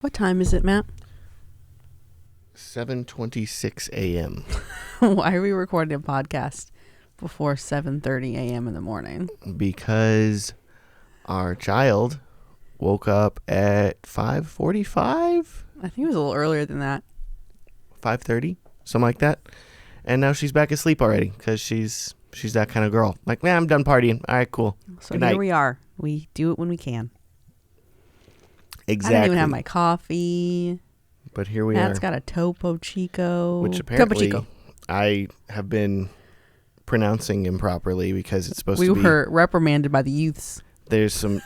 What time is it, Matt? 7:26 a.m. Why are we recording a podcast before 7:30 a.m. in the morning? Because our child woke up at 5:45, I think it was a little earlier than that. 5:30, something like that. And now she's back asleep already because she's that kind of girl. Like, man, I'm done partying. All right, cool. So Good here night. we are. We do it when we can. Exactly. I didn't even have my coffee. But here we Matt's are. got a Topo Chico. Which apparently Topo Chico. I have been pronouncing improperly because it's supposed to be. We were reprimanded by the youths. There's some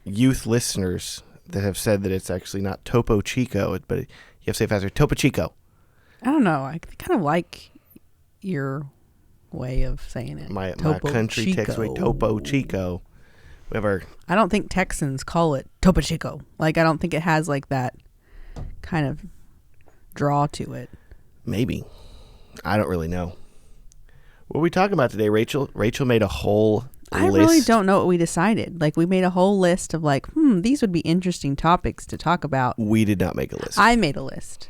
youth listeners that have said that it's actually not Topo Chico, but you have to say it faster. Topo Chico. I don't know. I kind of like your way of saying it. My Topo country Chico. takes away Topo Chico. I don't think Texans call it Topo Chico. Like, I don't think it has like that kind of draw to it. Maybe. I don't really know. What are we talking about today, Rachel? Rachel made a whole I list. really don't know what we decided. Like, we made a whole list of like, these would be interesting topics to talk about. We did not make a list. I made a list.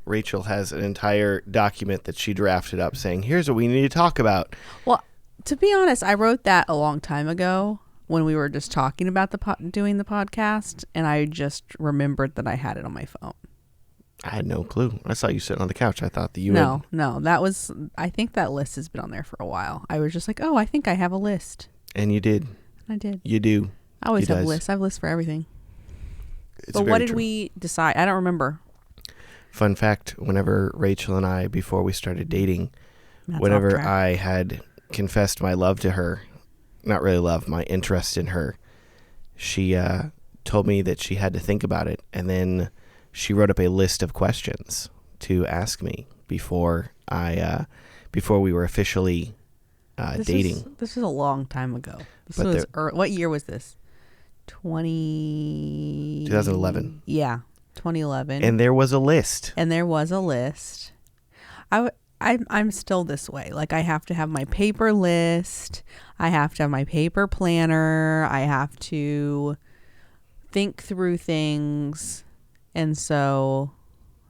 Rachel has an entire document that she drafted up saying, here's what we need to talk about. Well, to be honest, I wrote that a long time ago when we were just talking about doing the podcast, and I just remembered that I had it on my phone. I had no clue. I saw you sitting on the couch. I thought that you No, that was, I think that list has been on there for a while. I was just like, oh, I think I have a list. And you did. I did. You do. I always You have does. lists. I have lists for everything. It's But very what did true. we decide? I don't remember. Fun fact, whenever Rachel and I, before we started dating, That's whenever off track. I had confessed my love to her, not really love, my interest in her, she told me that she had to think about it. And then she wrote up a list of questions to ask me before we were officially dating. This is a long time ago. But This was what year was this? 2011. Yeah, 2011. And there was a list. I'm still this way. Like, I have to have my paper list. I have to have my paper planner. I have to think through things. And so,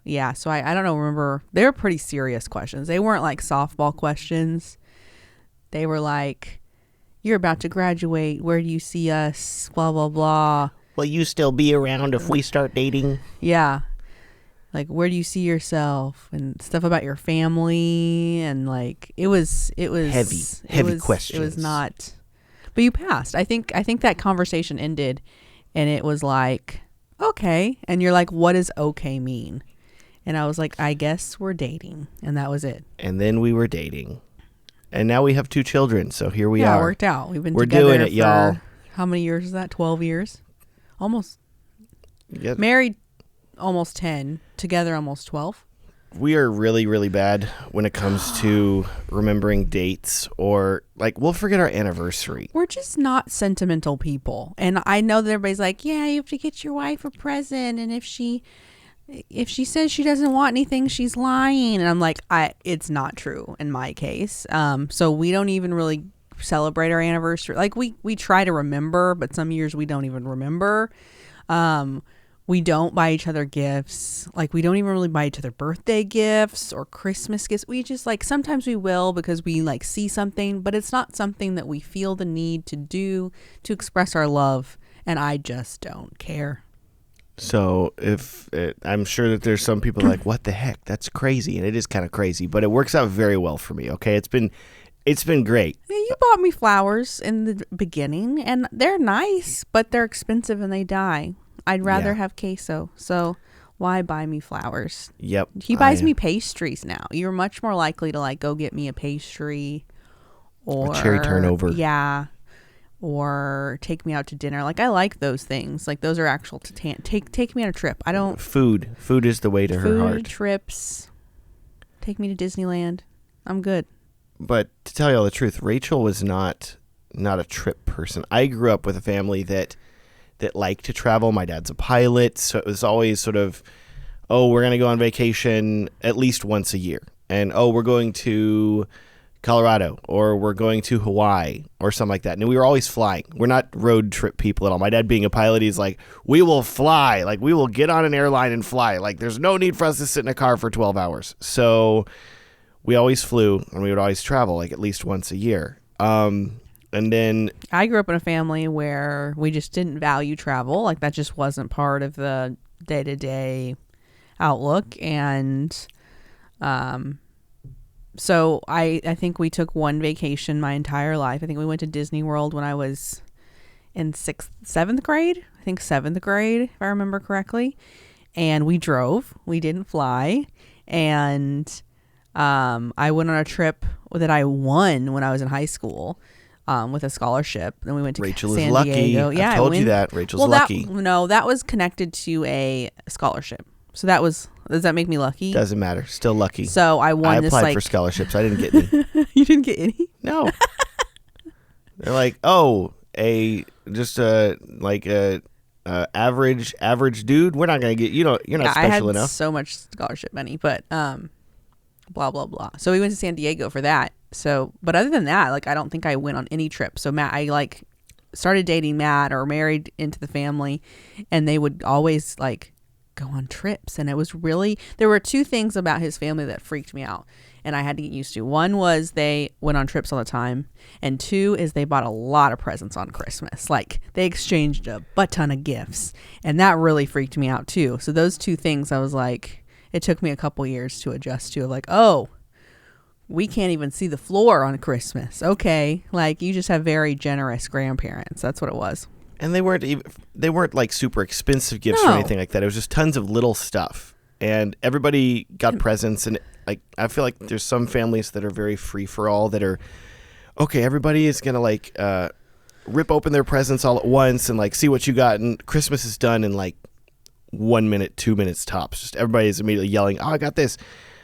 yeah. So I don't know. Remember, they were pretty serious questions. They weren't like softball questions. They were like, you're about to graduate. Where do you see us? Blah, blah, blah. Will you still be around if we start dating? Yeah. Like, where do you see yourself, and stuff about your family, and like it was heavy questions. It was not, but you passed. I think that conversation ended, and it was like, okay, and you're like, what does okay mean? And I was like, I guess we're dating, and that was it. And then we were dating, and now we have 2 children. So here we are. Yeah, it worked out. We're together doing it, for, y'all. How many years is that? 12 years, almost. Yeah. Married almost 10, together almost 12. We are really, really bad when it comes to remembering dates, or like we'll forget our anniversary. We're just not sentimental people. And I know that everybody's like, yeah, you have to get your wife a present, and if she says she doesn't want anything, she's lying. And I'm like, it's not true in my case. So we don't even really celebrate our anniversary. Like, we try to remember, but some years we don't even remember. We don't buy each other gifts. Like, we don't even really buy each other birthday gifts or Christmas gifts. We just, like, sometimes we will because we like see something, but it's not something that we feel the need to do to express our love. And I just don't care. So I'm sure that there's some people like, what the heck? That's crazy. And it is kind of crazy, but it works out very well for me. Okay. It's been great. Yeah, you bought me flowers in the beginning, and they're nice, but they're expensive and they die. I'd rather have queso. So why buy me flowers? Yep. He buys me pastries now. You're much more likely to like go get me a pastry or a cherry turnover. Yeah. Or take me out to dinner. Like, I like those things. Like, those are actual take me on a trip. I don't Food is the way to her heart. Trips. Take me to Disneyland. I'm good. But to tell you all the truth, Rachel was not a trip person. I grew up with a family that liked to travel. My dad's a pilot, so it was always sort of, oh, we're going to go on vacation at least once a year. And, oh, we're going to Colorado, or we're going to Hawaii or something like that. And we were always flying. We're not road trip people at all. My dad being a pilot, he's like, we will fly. Like, we will get on an airline and fly. Like, there's no need for us to sit in a car for 12 hours. So we always flew, and we would always travel, like, at least once a year. And then I grew up in a family where we just didn't value travel. Like, that just wasn't part of the day-to-day outlook. And so I think we took one vacation my entire life. I think we went to Disney World when I was in seventh grade. I think seventh grade, if I remember correctly. And we drove. We didn't fly. And I went on a trip that I won when I was in high school with a scholarship. Then we went to Rachel San is lucky. Diego. Yeah, I told you that. Rachel's lucky. That was connected to a scholarship. So that was, does that make me lucky? Doesn't matter. Still lucky. So I won I this, applied for scholarships. I didn't get any. You didn't get any? No. They're like, oh, average dude. We're not gonna get you're not special enough. So much scholarship money, but blah blah blah. So we went to San Diego for that. So, but other than that, like, I don't think I went on any trip. So Matt, I like started dating Matt or married into the family, and they would always like go on trips. And it was really, there were two things about his family that freaked me out and I had to get used to. One was they went on trips all the time, and two is they bought a lot of presents on Christmas. Like, they exchanged a butt ton of gifts, and that really freaked me out too. So those two things, I was like, it took me a couple years to adjust to, like, oh, we can't even see the floor on Christmas. Okay. Like, you just have very generous grandparents. That's what it was. And they weren't like super expensive gifts or anything like that. It was just tons of little stuff. And everybody got presents, and like, I feel like there's some families that are very free for all, that are okay, everybody is going to like rip open their presents all at once and like see what you got, and Christmas is done in like 1 minute, 2 minutes tops. Just everybody is immediately yelling, "Oh, I got this."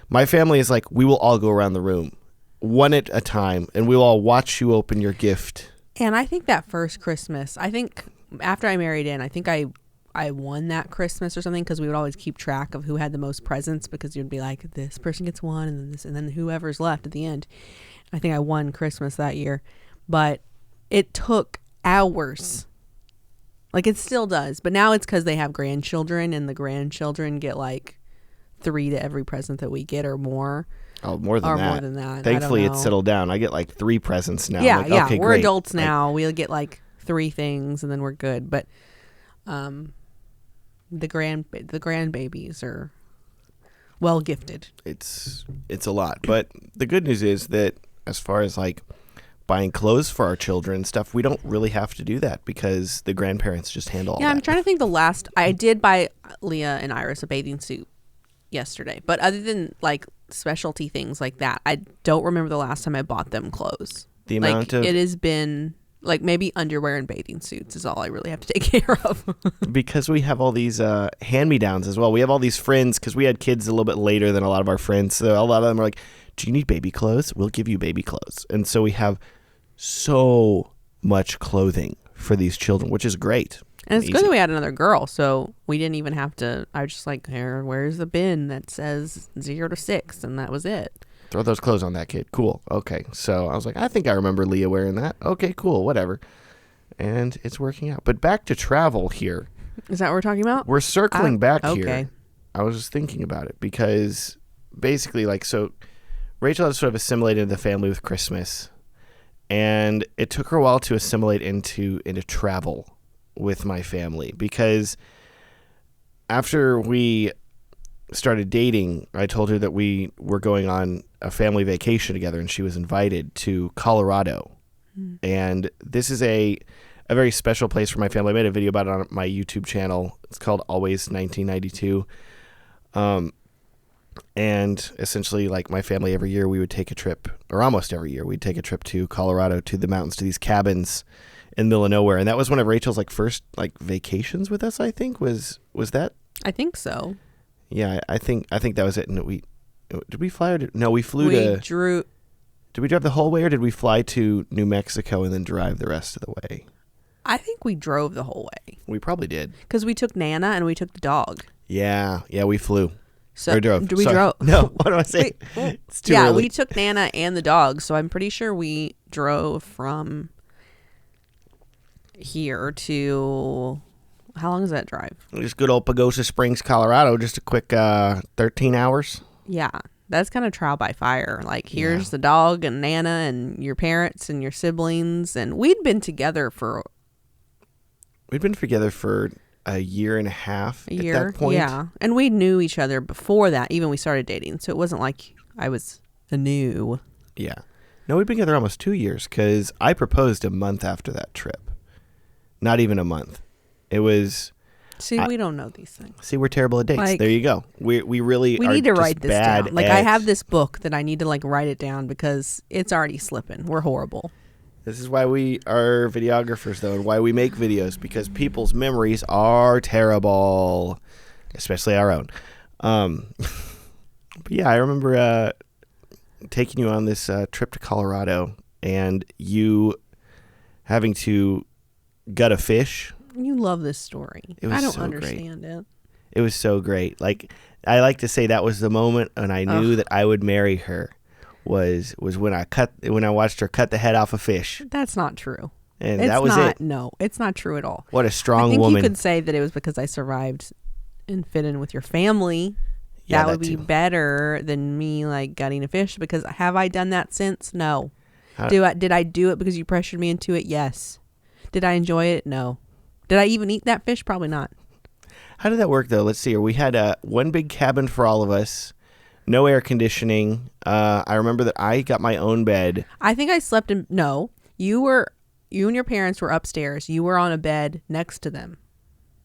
My family is like, we will all go around the room one at a time, and we'll all watch you open your gift. And I think that first Christmas, I think after I married in, I think I won that Christmas or something, because we would always keep track of who had the most presents, because you'd be like, this person gets one, and then this, and then whoever's left at the end. I think I won Christmas that year, but it took hours. Like, it still does, but now it's because they have grandchildren, and the grandchildren get like 3 to every present that we get or more. Oh, more than that. Thankfully, it's know. settled down. I get like 3 presents now. Yeah, like, yeah. Okay, we're great. adults now. We'll get like 3 things, and then we're good. But the grandbabies are well gifted. It's a lot. But the good news is that as far as like buying clothes for our children and stuff, we don't really have to do that, because the grandparents just handle all that. Yeah, I'm trying to think. I did buy Leah and Iris a bathing suit yesterday, but other than like specialty things like that, I don't remember the last time I bought them clothes. The amount of it has been like maybe underwear and bathing suits is all I really have to take care of. Because we have all these hand-me-downs as well. We have all these friends, because we had kids a little bit later than a lot of our friends, so a lot of them are like, do you need baby clothes? We'll give you baby clothes. And so we have so much clothing for these children, which is great. And it's good that we had another girl, so we didn't even have to. I was just like, where's the bin that says 0 to 6? And that was it. Throw those clothes on that kid. Cool. Okay. So I was like, I think I remember Leah wearing that. Okay, cool. Whatever. And it's working out. But back to travel here. Is that what we're talking about? We're circling back okay. here. I was just thinking about it, because basically, like, so Rachel had sort of assimilated into the family with Christmas, and it took her a while to assimilate into travel with my family, because after we started dating, I told her that we were going on a family vacation together, and she was invited to Colorado. And this is a very special place for my family. I made a video about it on my YouTube channel. It's called Always 1992. And essentially, like, my family, every year we would take a trip, or almost every year we'd take a trip to Colorado, to the mountains, to these cabins in the middle of nowhere. And that was one of Rachel's like first like vacations with us, I think. Was that? I think so. Yeah, I think that was it. And did we fly, or no, we flew Did we drive the whole way, or did we fly to New Mexico and then drive the rest of the way? I think we drove the whole way. We probably did. Because we took Nana and we took the dog. Yeah, we flew. So Or drove. we Sorry. drove. No, what do I say? It's too early. We took Nana and the dog, so I'm pretty sure we drove from here to, how long is that drive? Just good old Pagosa Springs, Colorado. Just a quick 13 hours. Yeah, that's kind of trial by fire. Like, here's the dog and Nana and your parents and your siblings, and we'd been together for a year and a half a year. At that point. Yeah, and we knew each other before that. Even we started dating, so it wasn't like I was new. Yeah. No, we've been together almost 2 years because I proposed a month after that trip. Not even a month. It was. See, we don't know these things. See, we're terrible at dates. Like, there you go. We really we are need to just write this bad down. Like, at, I have this book that I need to like write it down because it's already slipping. We're horrible. This is why we are videographers, though, and why we make videos, because people's memories are terrible, especially our own. But yeah, I remember taking you on this trip to Colorado and you having to gut a fish. You love this story. It was I don't so understand it. It was so great. Like, I like to say that was the moment when I knew that I would marry her. Was when I watched her cut the head off a fish. That's not true. And that was it. No, it's not true at all. What a strong I think woman. you could say that it was because I survived and fit in with your family. Yeah, that would that be too. better than me like gutting a fish, because have I done that since? No. How- Did I do it because you pressured me into it? Yes. Did I enjoy it? No. Did I even eat that fish? Probably not. How did that work, though? Let's see here. We had one big cabin for all of us. No air conditioning. I remember that I got my own bed. I think I slept in. No, you and your parents were upstairs. You were on a bed next to them.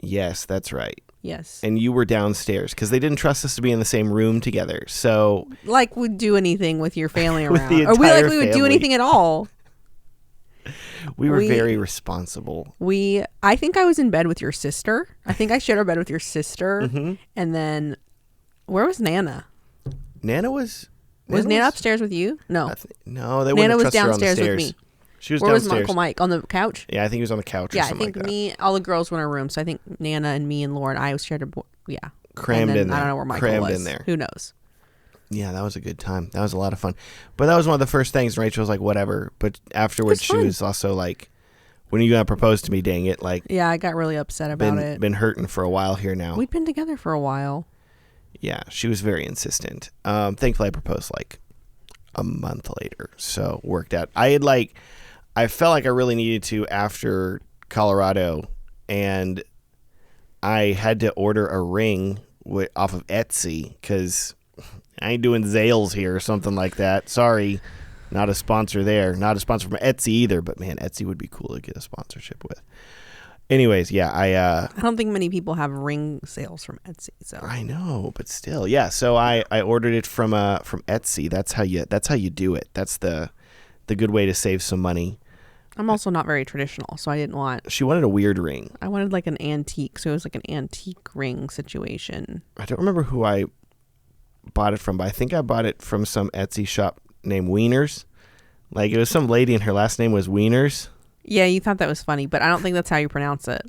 Yes, that's right. Yes. And you were downstairs because they didn't trust us to be in the same room together. So, Like we'd do anything with your family With around. the Or we entire would do family. anything at all. we were very responsible. I think I was in bed with your sister. I think I shared a bed with your sister. Mm-hmm. And then where was Nana? Nana was Nana upstairs with you? No. No, they Nana wouldn't was trust her on the downstairs with stairs. me. She was Where was downstairs. Uncle Mike? On the couch? Yeah, I think he was on the couch or Yeah, I something think like that. me, all the girls were in a room. So I think Nana and me and Lauren, I shared a Crammed and then in there. I don't know where Michael Crammed was. in there. Who knows? Yeah, that was a good time. That was a lot of fun. But that was one of the first things. Rachel was like, whatever. But afterwards, she fun. was also like, when are you going to propose to me, dang it? Like, Yeah, I got really upset about it. been hurting for a while here now. We'd been together for a while. Yeah, she was very insistent. Thankfully, I proposed like a month later, so worked out. I felt like I really needed to after Colorado, and I had to order a ring off of Etsy because I ain't doing Zales here or something like that. Sorry, not a sponsor there. Not a sponsor from Etsy either, but man, Etsy would be cool to get a sponsorship with. Anyways, yeah, I don't think many people have ring sales from Etsy. So I know, but still, yeah. So I ordered it from Etsy. That's how you do it. That's the good way to save some money. I'm also not very traditional, so I didn't want. She wanted a weird ring. I wanted like an antique, so it was like an antique ring situation. I don't remember who I bought it from, but I think I bought it from some Etsy shop named Wieners. Like, it was some lady and her last name was Wieners. Yeah, you thought that was funny, but I don't think that's how you pronounce it.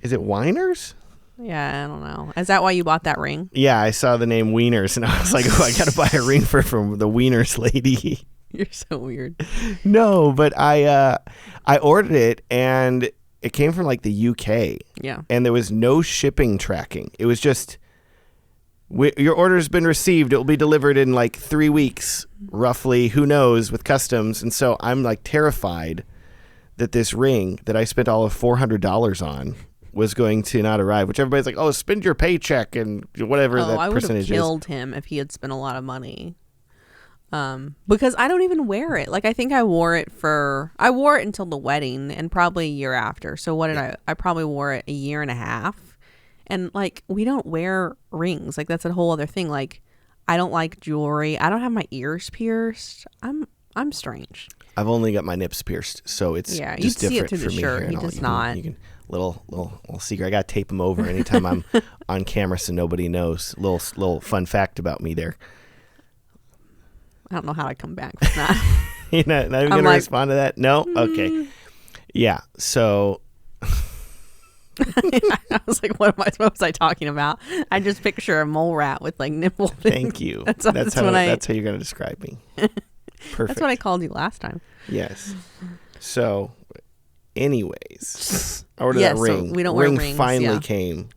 Is it Winers? Yeah, I don't know. Is that why you bought that ring? Yeah, I saw the name Wieners, and I was like, oh, I got to buy a ring from the Wieners lady. You're so weird. No, but I ordered it, and it came from like the UK. Yeah. And there was no shipping tracking. It was just, your order's been received. It will be delivered in like 3 weeks, roughly. Who knows, with customs. And so I'm like terrified that this ring that I spent all of $400 on was going to not arrive, which everybody's like, oh, spend your paycheck and whatever that I would have percentage killed him if he had spent a lot of money. Because I don't even wear it. Like, I think I wore it until the wedding and probably a year after. So what did I probably wore it a year and a half. And like, we don't wear rings. Like, that's a whole other thing. Like, I don't like jewelry. I don't have my ears pierced. I'm strange. I've only got my nips pierced, so it's Yeah, just you'd see different it through for the me shirt. here. He and all. does not. You can little secret. I got to tape them over anytime I'm on camera so nobody knows. Little fun fact about me there. I don't know how I come back from that. You're not even going to respond to that? No? Okay. Yeah. So I was like, what was I talking about? I just picture a mole rat with like nipple things. Thank you. That's That's how you're going to describe me. Perfect. That's what I called you last time. Yes. So, anyways, I ordered that So ring. we don't wear ring rings, finally yeah. came.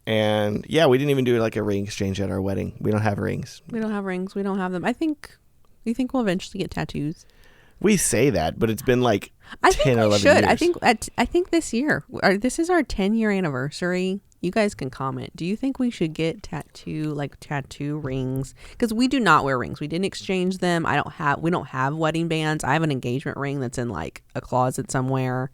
And yeah, we didn't even do like a ring exchange at our wedding. We don't have rings. We don't have rings. We don't have them. You think we'll eventually get tattoos? We say that, but it's been like I 10 think or we 11 should. years. I think this year, this is our 10-year anniversary. You guys can comment. Do you think we should get tattoo rings? Because we do not wear rings. We didn't exchange them. We don't have wedding bands. I have an engagement ring that's in like a closet somewhere.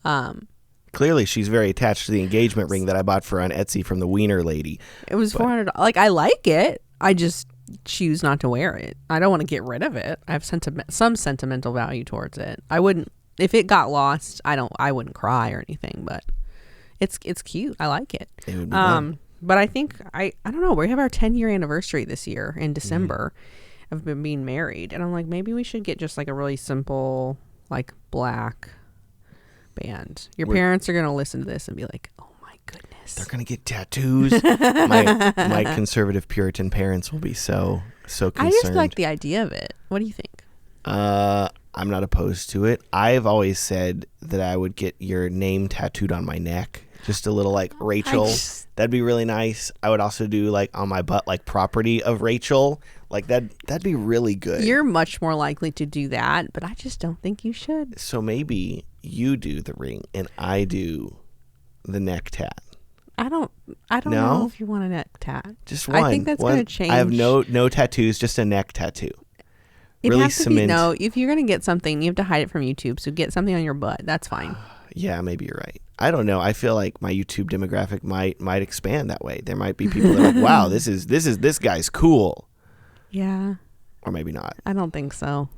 Clearly, she's very attached to the engagement ring that I bought for her on Etsy from the Wiener lady. It was $400. Like, I like it. I just choose not to wear it. I don't want to get rid of it. I have some sentimental value towards it. I wouldn't, if it got lost, I wouldn't cry or anything, but it's cute. I like it. It would be fun. But I think I don't know. We have our 10-year anniversary this year in December of being married, and I'm like, maybe we should get just like a really simple like black band. Your parents are gonna listen to this and be like, oh my goodness, they're gonna get tattoos. my conservative Puritan parents will be so concerned. I just like the idea of it. What do you think? I'm not opposed to it. I've always said that I would get your name tattooed on my neck. Just a little like Rachel. That'd be really nice. I would also do like on my butt like property of Rachel. Like that'd be really good. You're much more likely to do that, but I just don't think you should. So maybe you do the ring and I do the neck tat. I don't know if you want a neck tat. Just one. I think that's going to change. I have no tattoos, just a neck tattoo. It really has to cement. if you're going to get something, you have to hide it from YouTube. So get something on your butt. That's fine. Yeah, maybe you're right. I don't know. I feel like my YouTube demographic might expand that way. There might be people that are like, wow, this guy's cool. Yeah. Or maybe not. I don't think so.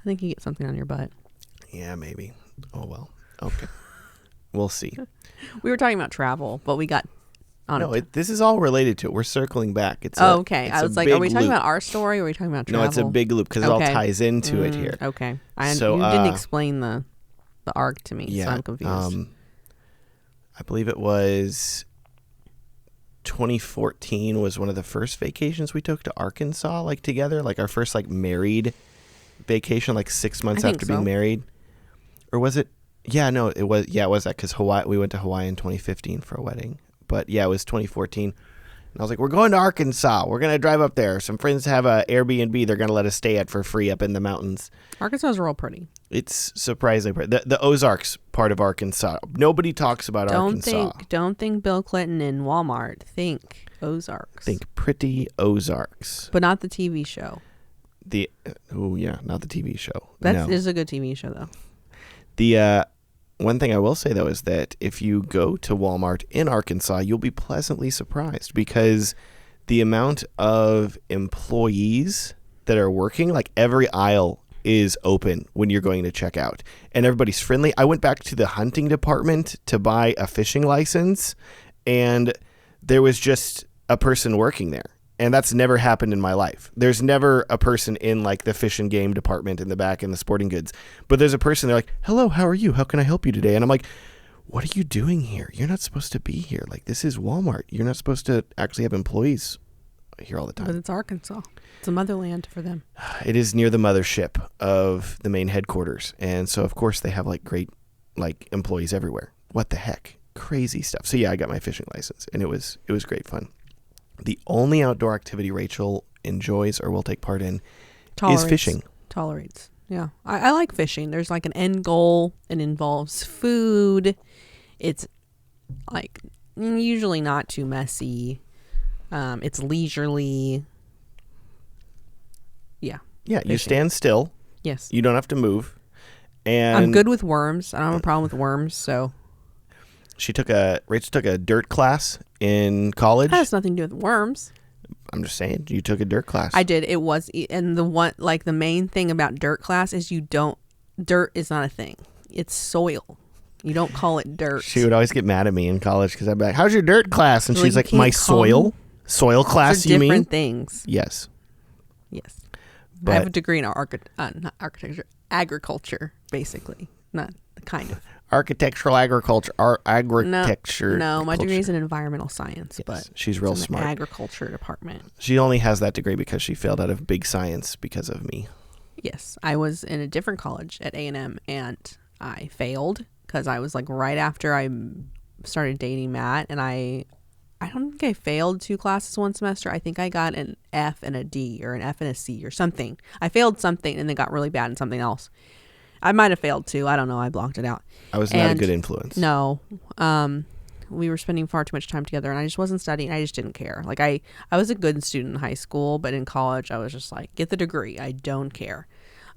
I think you get something on your butt. Yeah, maybe. Oh, well. Okay. We'll see. We were talking about travel, but we got on this is all related to it. We're circling back. Okay. I was like, are we talking about our story or are we talking about travel? No, it's a big loop because it all ties into it here. Okay. You didn't explain the arc to me, so I'm confused. I believe it was 2014 was one of the first vacations we took to Arkansas, like together, like our first like married vacation, like 6 months after being married. Or was it? Yeah, no, it was. Yeah, it was that because we went to Hawaii in 2015 for a wedding. But yeah, it was 2014. And I was like, we're going to Arkansas. We're going to drive up there. Some friends have a Airbnb they're going to let us stay at for free up in the mountains. Arkansas is real pretty. It's surprisingly pretty. The Ozarks part of Arkansas. Nobody talks about Arkansas. Don't think Bill Clinton in Walmart. Think Ozarks. Think pretty Ozarks. But not the TV show. Not the TV show. That is a good TV show, though. The one thing I will say, though, is that if you go to Walmart in Arkansas, you'll be pleasantly surprised because the amount of employees that are working, like every aisle is open when you're going to check out and everybody's friendly. I went back to the hunting department to buy a fishing license and there was just a person working there. And that's never happened in my life. There's never a person in like the fish and game department in the back in the sporting goods. But there's a person, they're like, hello, how are you? How can I help you today? And I'm like, what are you doing here? You're not supposed to be here. Like, this is Walmart. You're not supposed to actually have employees here all the time. But it's Arkansas. It's a motherland for them. It is near the mothership of the main headquarters. And so, of course, they have like great like employees everywhere. What the heck? Crazy stuff. So, yeah, I got my fishing license and it was great fun. The only outdoor activity Rachel enjoys or will take part in is fishing. Tolerates. Yeah. I like fishing. There's like an end goal. It involves food. It's like usually not too messy. It's leisurely. Yeah. Yeah. Fishing. You stand still. Yes. You don't have to move. And I'm good with worms. I don't have a problem with worms. So Rachel took a dirt class in college. That has nothing to do with worms. I'm just saying, you took a dirt class. I did. It was, and the main thing about dirt class is dirt is not a thing. It's soil. You don't call it dirt. She would always get mad at me in college because I'd be like, how's your dirt class? And she's like, my soil class, you mean? Different things. Yes. But I have a degree in not architecture, agriculture, basically. Not the kind of. architectural agriculture, agritecture. No, my culture. degree is in environmental science, Yes, but she's real it's in smart. the agriculture department. She only has that degree because she failed out of big science because of me. Yes, I was in a different college at A&M, and I failed because I was like right after I started dating Matt, and I don't think I failed 2 classes one semester. I think I got an F and a D, or an F and a C, or something. I failed something and then got really bad in something else. I might have failed 2. I don't know. I blocked it out. I was not a good influence. No. We were spending far too much time together, and I just wasn't studying. I just didn't care. Like I was a good student in high school, but in college I was just like, get the degree. I don't care.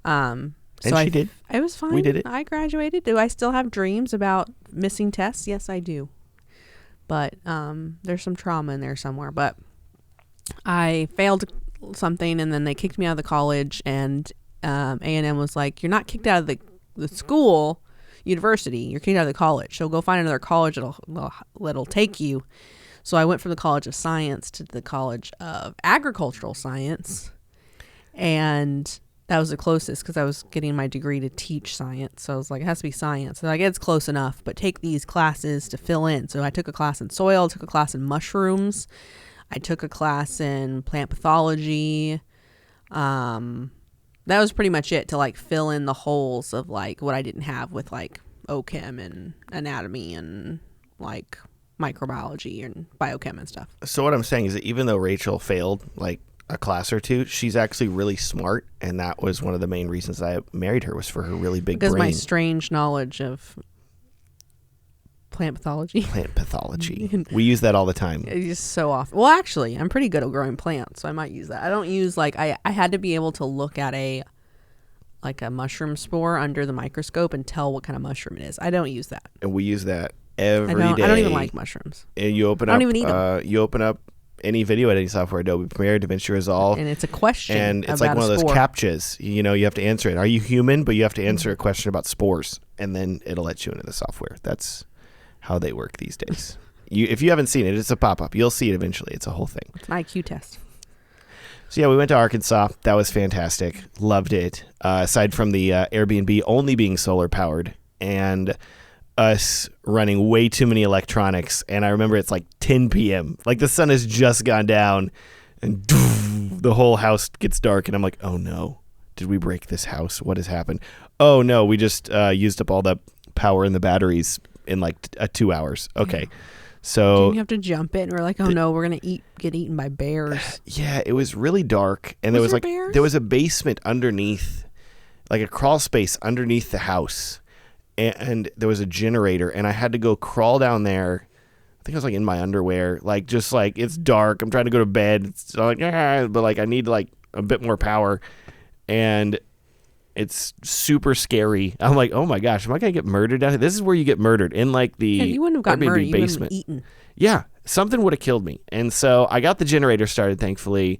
And she did. I was fine. We did it. I graduated. Do I still have dreams about missing tests? Yes, I do. But there's some trauma in there somewhere. But I failed something, and then they kicked me out of the college, and A&M was like, you're not kicked out of the school, university. You're kicked out of the college. So go find another college that'll take you. So I went from the College of Science to the College of Agricultural Science. And that was the closest because I was getting my degree to teach science. So I was like, it has to be science. So I guess it's close enough, but take these classes to fill in. So I took a class in soil, took a class in mushrooms. I took a class in plant pathology. That was pretty much it to like fill in the holes of like what I didn't have with like OChem and anatomy and like microbiology and biochem and stuff. So what I'm saying is that even though Rachel failed like a class or 2, she's actually really smart, and that was one of the main reasons I married her, was for her really big because brain. my strange knowledge of plant pathology. Plant pathology. We use that all the time. It's just so often. Well, actually, I'm pretty good at growing plants, so I might use that. I don't use like I had to be able to look at a mushroom spore under the microscope and tell what kind of mushroom it is. I don't use that. And we use that every day. I don't even like mushrooms. And you open I up, don't even eat them. You open up any video editing software, Adobe Premiere, DaVinci Resolve, And it's a question. and it's about like one of those spore. CAPTCHAs. You know, you have to answer it. Are you human? But you have to answer a question about spores, and then it'll let you into the software. That's how they work these days. If you haven't seen it, it's a pop-up. You'll see it eventually. It's a whole thing. It's an IQ test. So yeah, we went to Arkansas. That was fantastic. Loved it. Aside from the Airbnb only being solar powered and us running way too many electronics. And I remember it's like 10 p.m. Like the sun has just gone down, and the whole house gets dark. And I'm like, oh no, did we break this house? What has happened? Oh no, we just used up all the power in the batteries in like 2 hours. Okay. So Didn't you have to jump it? And we're like, oh no, we're going to get eaten by bears. yeah, it was really dark. And Was there bears? there was a basement underneath, like a crawl space underneath the house. And there was a generator, and I had to go crawl down there. I think I was like in my underwear, like just like it's dark. I'm trying to go to bed. It's like, but like I need like a bit more power, and it's super scary. I'm like, oh my gosh, am I gonna get murdered down here? This is where you get murdered, in like the You wouldn't have gotten Airbnb murdered. You would have basement. been eaten. Yeah, something would have killed me. And so I got the generator started, thankfully,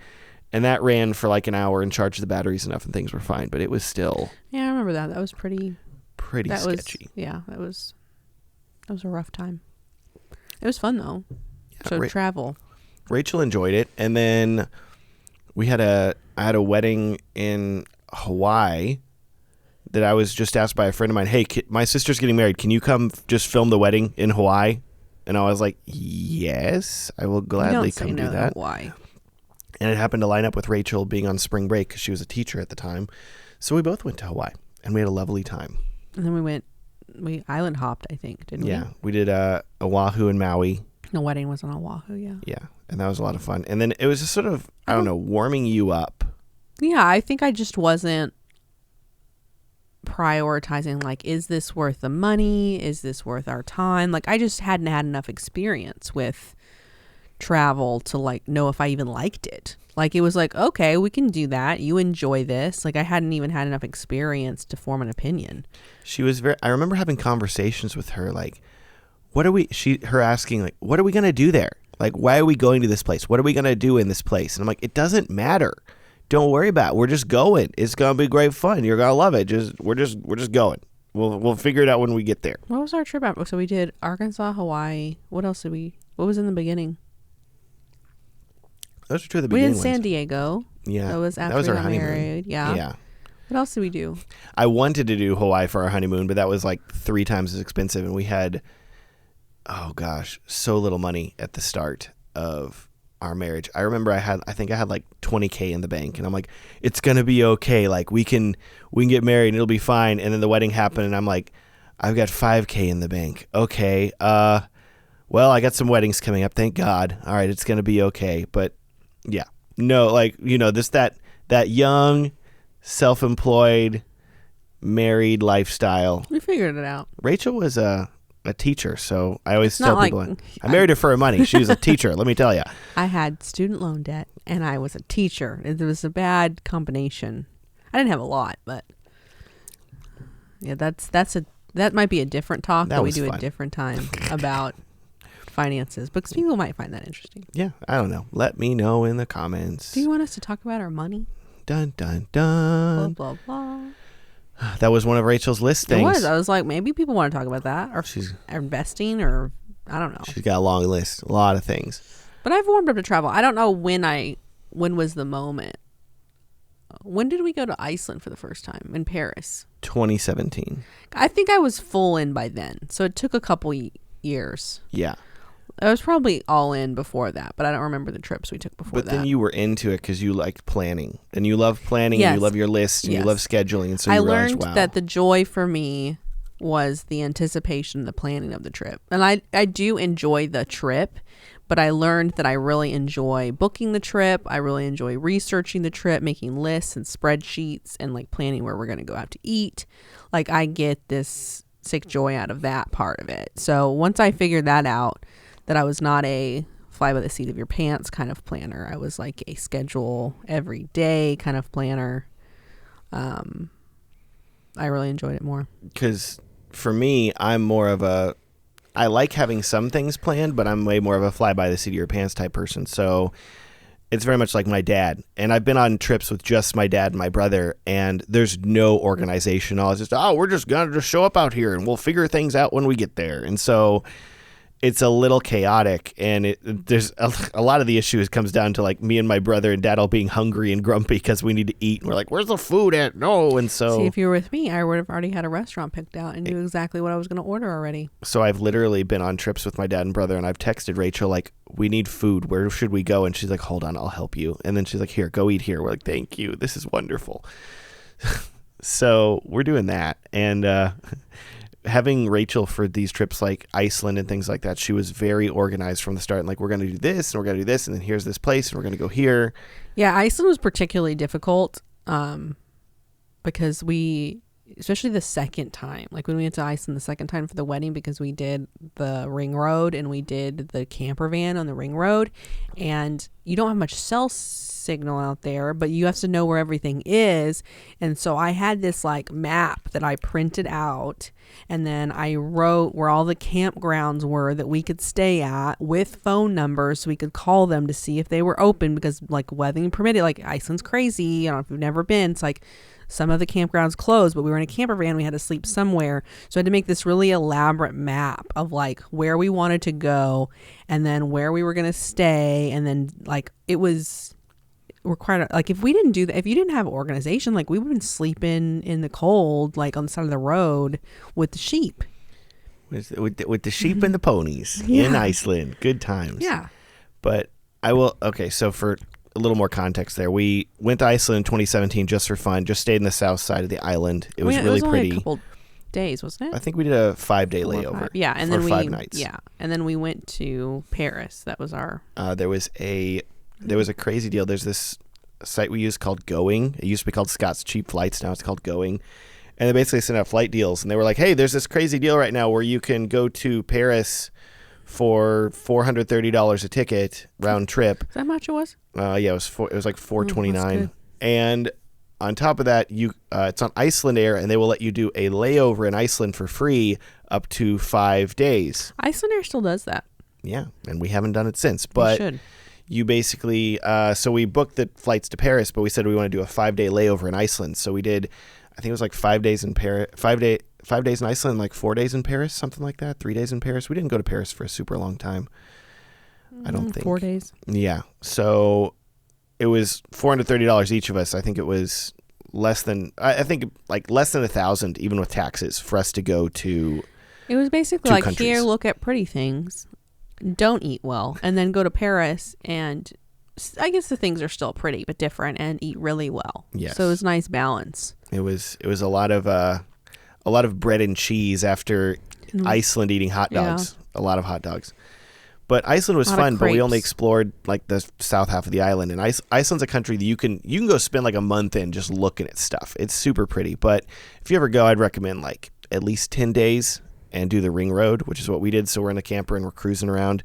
and that ran for like an hour and charged the batteries enough, and things were fine. But it was still Yeah, I remember that. That was pretty sketchy. That was a rough time. It was fun though. Yeah, So travel. Rachel enjoyed it, and then I had a wedding in Hawaii that I was just asked by a friend of mine. Hey, my sister's getting married. Can you come just film the wedding in Hawaii? And I was like, yes, I will gladly come do that. Hawaii. And it happened to line up with Rachel being on spring break because she was a teacher at the time. So we both went to Hawaii, and we had a lovely time. And then we island hopped, I think, didn't we? Yeah, we did Oahu and Maui. The wedding was on Oahu, yeah. Yeah, and that was a lot of fun. And then it was just sort of, I don't know, warming you up. Yeah, I think I just wasn't prioritizing, like, is this worth the money? Is this worth our time? Like, I just hadn't had enough experience with travel to, like, know if I even liked it. Like, it was like, okay, we can do that. You enjoy this. Like, I hadn't even had enough experience to form an opinion. She was I remember having conversations with her, like, her asking, like, what are we going to do there? Like, why are we going to this place? What are we going to do in this place? And I'm like, it doesn't matter. Don't worry about it. We're just going. It's going to be great fun. You're going to love it. We're just going. We'll figure it out when we get there. What was our trip out? So we did Arkansas, Hawaii. What else what was in the beginning? Those are two of the We beginning did San Diego. ones. Yeah. That was after that was we our got honeymoon. married. Yeah. Yeah. What else did we do? I wanted to do Hawaii for our honeymoon, but that was like 3 times as expensive. And we had, oh gosh, so little money at the start of our marriage. I remember I think I had like $20K in the bank, and I'm like, it's going to be okay. Like we can get married and it'll be fine. And then the wedding happened and I'm like, I've got $5K in the bank. Okay. Well, I got some weddings coming up. Thank God. All right. It's going to be okay. But yeah, no, like, this, that young, self-employed, married lifestyle. We figured it out. Rachel was a teacher, so I always tell not people like- I married her for her money. She was a teacher, let me tell you. I had student loan debt and I was a teacher. It was a bad combination. I didn't have a lot, but yeah, that might be a different talk That that we was do fun. a different time about finances, because people might find that interesting. Yeah, I don't know. Let me know in the comments. Do you want us to talk about our money? Dun dun Blah dun. blah blah. That was one of Rachel's list things. It was. I was like, maybe people want to talk about that, or investing, or I don't know. She's got a long list, a lot of things. But I've warmed up to travel. I don't know when was the moment. When did we go to Iceland for the first time? In Paris. 2017. I think I was full in by then. So it took a couple years. Yeah. I was probably all in before that, but I don't remember the trips we took before But that. then you were into it because you liked planning, and you love planning, Yes. and you love your list, and you Yes. love scheduling, and so I you realized, learned wow. that the joy for me was the anticipation, the planning of the trip. And I do enjoy the trip, but I learned that I really enjoy booking the trip. I really enjoy researching the trip, making lists and spreadsheets, and like planning where we're going to go out to eat. Like I get this sick joy out of that part of it. So once I figured that out, that I was not a fly by the seat of your pants kind of planner. I was like a schedule every day kind of planner. I really enjoyed it more. Because for me, I'm more of I like having some things planned, but I'm way more of a fly by the seat of your pants type person. So it's very much like my dad. And I've been on trips with just my dad and my brother, and there's no organization. It's just, we're just going to just show up out here and we'll figure things out when we get there. And so it's a little chaotic, and there's a lot of the issues comes down to like me and my brother and dad all being hungry and grumpy because we need to eat. And we're like, where's the food at? No. And so See, if you were with me, I would have already had a restaurant picked out and knew exactly what I was going to order already. So I've literally been on trips with my dad and brother, and I've texted Rachel like, we need food. Where should we go? And she's like, hold on, I'll help you. And then she's like, here, go eat here. We're like, thank you. This is wonderful. So we're doing that. And having Rachel for these trips like Iceland and things like that, she was very organized from the start. And like, we're going to do this and we're going to do this. And then here's this place and we're going to go here. Yeah, Iceland was particularly difficult because especially the second time, like when we went to Iceland the second time for the wedding, because we did the ring road and we did the camper van on the ring road, and you don't have much cell signal out there, but you have to know where everything is. And so I had this like map that I printed out, and then I wrote where all the campgrounds were that we could stay at with phone numbers so we could call them to see if they were open, because like weather permitted. Like Iceland's crazy. I don't know if you've never been. It's like some of the campgrounds closed, but we were in a camper van. We had to sleep somewhere. So I had to make this really elaborate map of like where we wanted to go and then where we were going to stay. And then like it was required, like if we didn't do that, if you didn't have organization, like we would have been sleeping in the cold, like on the side of the road with the sheep. With the sheep and the ponies Yeah. in Iceland. Good times. Yeah. But so for a little more context there, we went to Iceland in 2017 just for fun, just stayed in the south side of the island. It was really only pretty. a couple days, wasn't it? I think we did a 5-day 4 or layover. 5. Yeah, and for then 5 nights. Yeah, and then we went to Paris. That was our. There was a crazy deal. There's this site we use called Going. It used to be called Scott's Cheap Flights. Now it's called Going. And they basically sent out flight deals. And they were like, hey, there's this crazy deal right now where you can go to Paris for $430 a ticket round trip. Is that how much it was? Yeah, it was like $429. good. And on top of that, it's on Iceland Air, and they will let you do a layover in Iceland for free up to 5 days. Iceland Air still does that. Yeah, and we haven't done it since. We But should. you basically, so we booked the flights to Paris, but we said we want to do a 5-day layover in Iceland. So we did, I think it was like 5 days in Paris, 5 days in Iceland, like 4 days in Paris, something like that. 3 days in Paris. We didn't go to Paris for a super long time. I don't think 4 days. Yeah. So it was $430 each of us. I think it was less than, I think like less than 1,000, even with taxes, for us to go to. It was basically two like, countries. here, look at pretty things, don't eat well, and then go to Paris, and I guess the things are still pretty but different, and eat really well. Yes. So it was nice balance. It was a lot of bread and cheese after Iceland eating hot dogs. A lot of hot dogs. But Iceland was fun, but we only explored like the south half of the island. And Iceland's a country that you can go spend like a month in just looking at stuff. It's super pretty. But if you ever go, I'd recommend like at least 10 days and do the ring road, which is what we did. So we're in a camper and we're cruising around.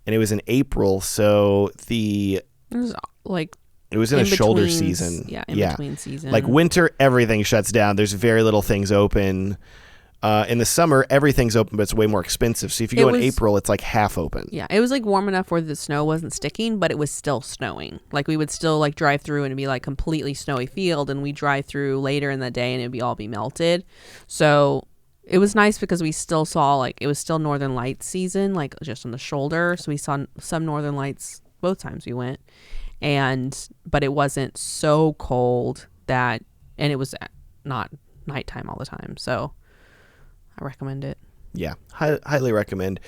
And it was in April, so it was in a shoulder season. Yeah, in between season. Like winter, everything shuts down. There's very little things open. In the summer, everything's open, but it's way more expensive. So if you go in April, it's like half open. Yeah, it was like warm enough where the snow wasn't sticking, but it was still snowing. Like we would still like drive through and it'd be like completely snowy field, and we drive through later in the day and it'd be all melted. So it was nice because we still saw like it was still Northern Lights season, like just on the shoulder. So we saw some Northern Lights both times we went, but it wasn't so cold and it was not nighttime all the time. So I recommend it. Yeah, highly recommend.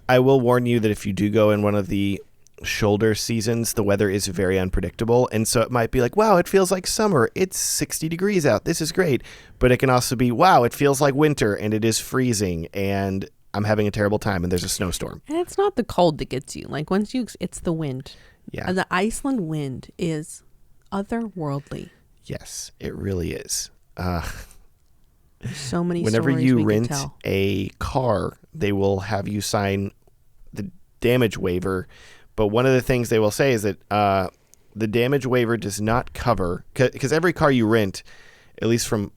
I will warn you that if you do go in one of the shoulder seasons, the weather is very unpredictable. And so it might be like, wow, it feels like summer. It's 60 degrees out. This is great. But it can also be, wow, it feels like winter and it is freezing and I'm having a terrible time and there's a snowstorm. And it's not the cold that gets you. Like it's the wind. Yeah. The Iceland wind is otherworldly. Yes, it really is. So many Whenever stories you we rent can tell. a car, they will have you sign the damage waiver. But one of the things they will say is that the damage waiver does not cover, because every car you rent, at least from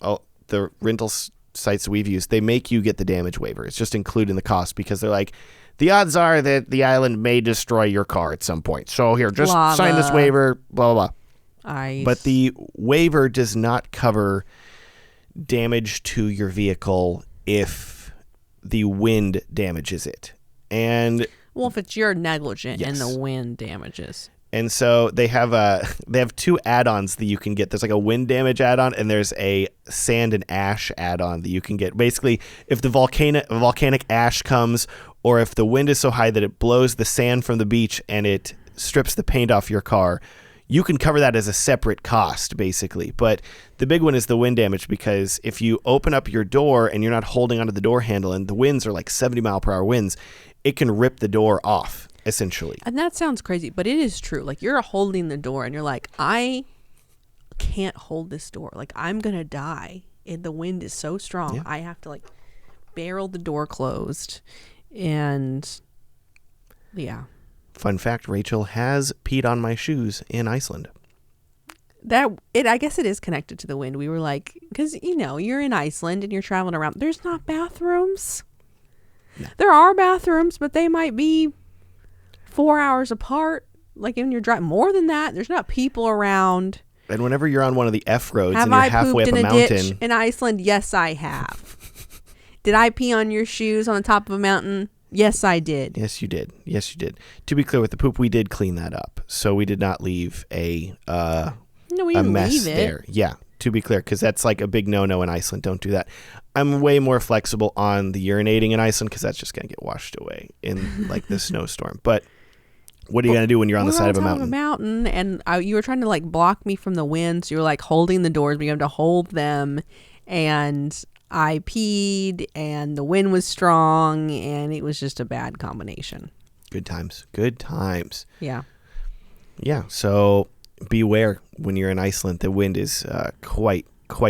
the rental sites we've used, they make you get the damage waiver. It's just included in the cost because they're like, the odds are that the island may destroy your car at some point. So here, just sign this waiver, blah, blah, blah. Ice. But the waiver does not cover damage to your vehicle if the wind damages it. And well, if it's your negligent yes. and the wind damages. And so they have two add-ons that you can get. There's like a wind damage add-on and there's a sand and ash add-on that you can get. Basically, if the volcanic ash comes, or if the wind is so high that it blows the sand from the beach and it strips the paint off your car, you can cover that as a separate cost, basically. But the big one is the wind damage, because if you open up your door and you're not holding onto the door handle and the winds are like 70-mile-per-hour winds, it can rip the door off, essentially. And that sounds crazy, but it is true. Like, you're holding the door and you're like, I can't hold this door. Like, I'm going to die. And the wind is so strong. Yeah. I have to, like, barrel the door closed. And, yeah. Fun fact, Rachel has peed on my shoes in Iceland. I guess it is connected to the wind. We were like, because, you're in Iceland and you're traveling around. There's not bathrooms. No. There are bathrooms, but they might be 4 hours apart. Like, when you're driving more than that, there's not people around. And whenever you're on one of the F roads and you're halfway up a mountain. Have I pooped in a ditch in Iceland? Yes, I have. Did I pee on your shoes on the top of a mountain? Yes, I did. Yes, you did. Yes, you did. To be clear, with the poop, we did clean that up. So we did not leave a mess there. Yeah, to be clear, because that's like a big no-no in Iceland. Don't do that. I'm way more flexible on the urinating in Iceland because that's just going to get washed away in like the snowstorm. But what are you going to do when you're on the side of a mountain? And you were trying to like block me from the wind. So you were like holding the doors. We have to hold them. And I peed and the wind was strong and it was just a bad combination. Good times. Good times. Yeah. Yeah. So beware when you're in Iceland. The wind is quite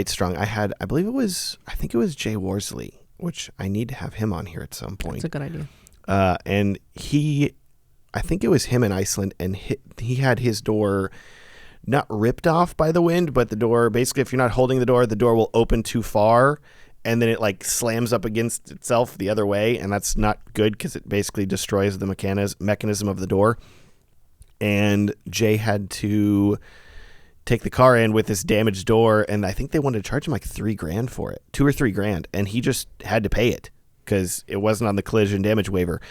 strong. I think it was Jay Worsley, which I need to have him on here at some point. That's a good idea. And I think it was him in Iceland, and he had his door not ripped off by the wind, but the door, basically, if you're not holding the door will open too far, and then it like slams up against itself the other way, and that's not good because it basically destroys the mechanism of the door. And Jay had to take the car in with this damaged door, and I think they wanted to charge him like $3,000 for it, $2,000 or $3,000, and he just had to pay it because it wasn't on the collision damage waiver.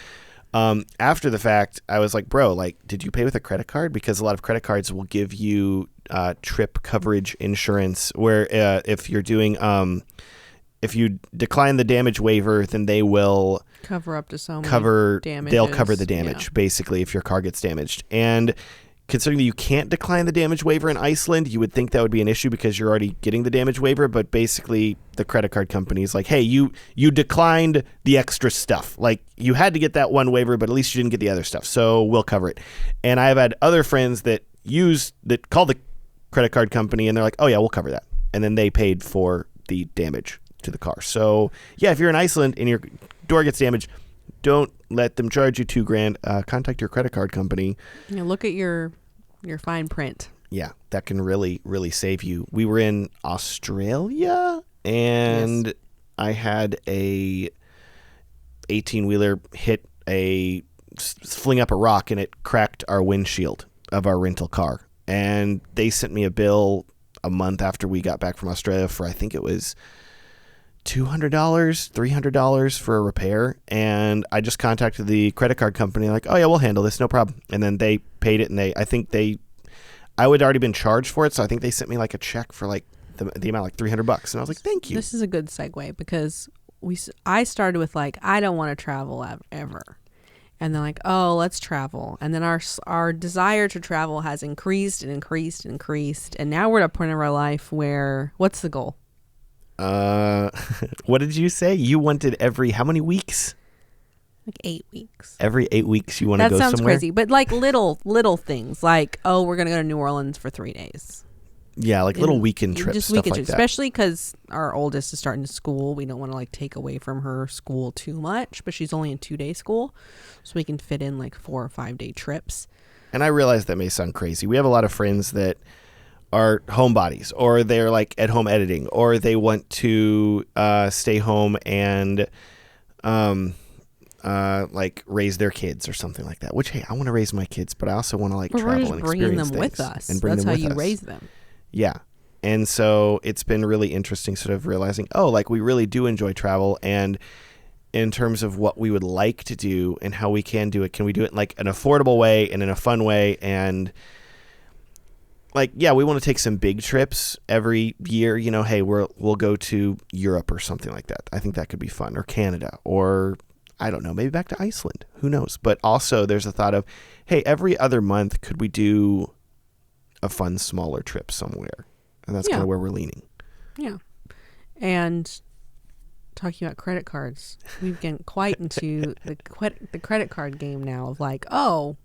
After the fact, I was like, bro, like, did you pay with a credit card? Because a lot of credit cards will give you trip coverage insurance, where if you're doing if you decline the damage waiver, then they will cover up to so many damages. They'll cover the damage, basically, if your car gets damaged. And considering that you can't decline the damage waiver in Iceland, you would think that would be an issue because you're already getting the damage waiver. But basically, the credit card company is like, hey, you declined the extra stuff. Like, you had to get that one waiver, but at least you didn't get the other stuff. So we'll cover it. And I've had other friends that call the credit card company, and they're like, oh, yeah, we'll cover that. And then they paid for the damage to the car. So, yeah, if you're in Iceland and your door gets damaged, don't let them charge you $2,000. Contact your credit card company. Look at your fine print. Yeah, that can really, really save you. We were in Australia, and I had a 18-wheeler fling up a rock, and it cracked our windshield of our rental car. And they sent me a bill a month after we got back from Australia for, I think it was $200, $300 for a repair. And I just contacted the credit card company, like, oh yeah, we'll handle this, no problem. And then they paid it, and I would already been charged for it, so I think they sent me like a check for like the amount, like $300. And I was like, thank you. This is a good segue because I started with like, I don't want to travel ever. And they're like, oh, let's travel. And then our desire to travel has increased and increased and increased. And now we're at a point in our life where, what's the goal? What did you say? You wanted how many weeks? Like 8 weeks. Every 8 weeks you want to go somewhere? That sounds crazy. But like little things. Like, oh, we're going to go to New Orleans for 3 days. Yeah, like little weekend trips, just stuff weekend like trips, that. Especially because our oldest is starting school. We don't want to like take away from her school too much. But she's only in 2-day school. So we can fit in like 4 or 5 day trips. And I realize that may sound crazy. We have a lot of friends that are homebodies, or they're like at home editing, or they want to stay home and like raise their kids or something like that. Which, hey, I want to raise my kids, but I also want to like travel and experience them things with us. and bring That's them how with you us. raise them. Yeah. And so it's been really interesting sort of realizing, oh, like we really do enjoy travel. And in terms of what we would like to do and how we can do it, can we do it in like an affordable way and in a fun way? And like, yeah, we want to take some big trips every year. You know, hey, we'll go to Europe or something like that. I think that could be fun. Or Canada, or I don't know, maybe back to Iceland. Who knows? But also there's a thought of, hey, every other month, could we do a fun, smaller trip somewhere? And that's kind of where we're leaning. Yeah. And talking about credit cards, we've gotten quite into the credit card game now of like, oh,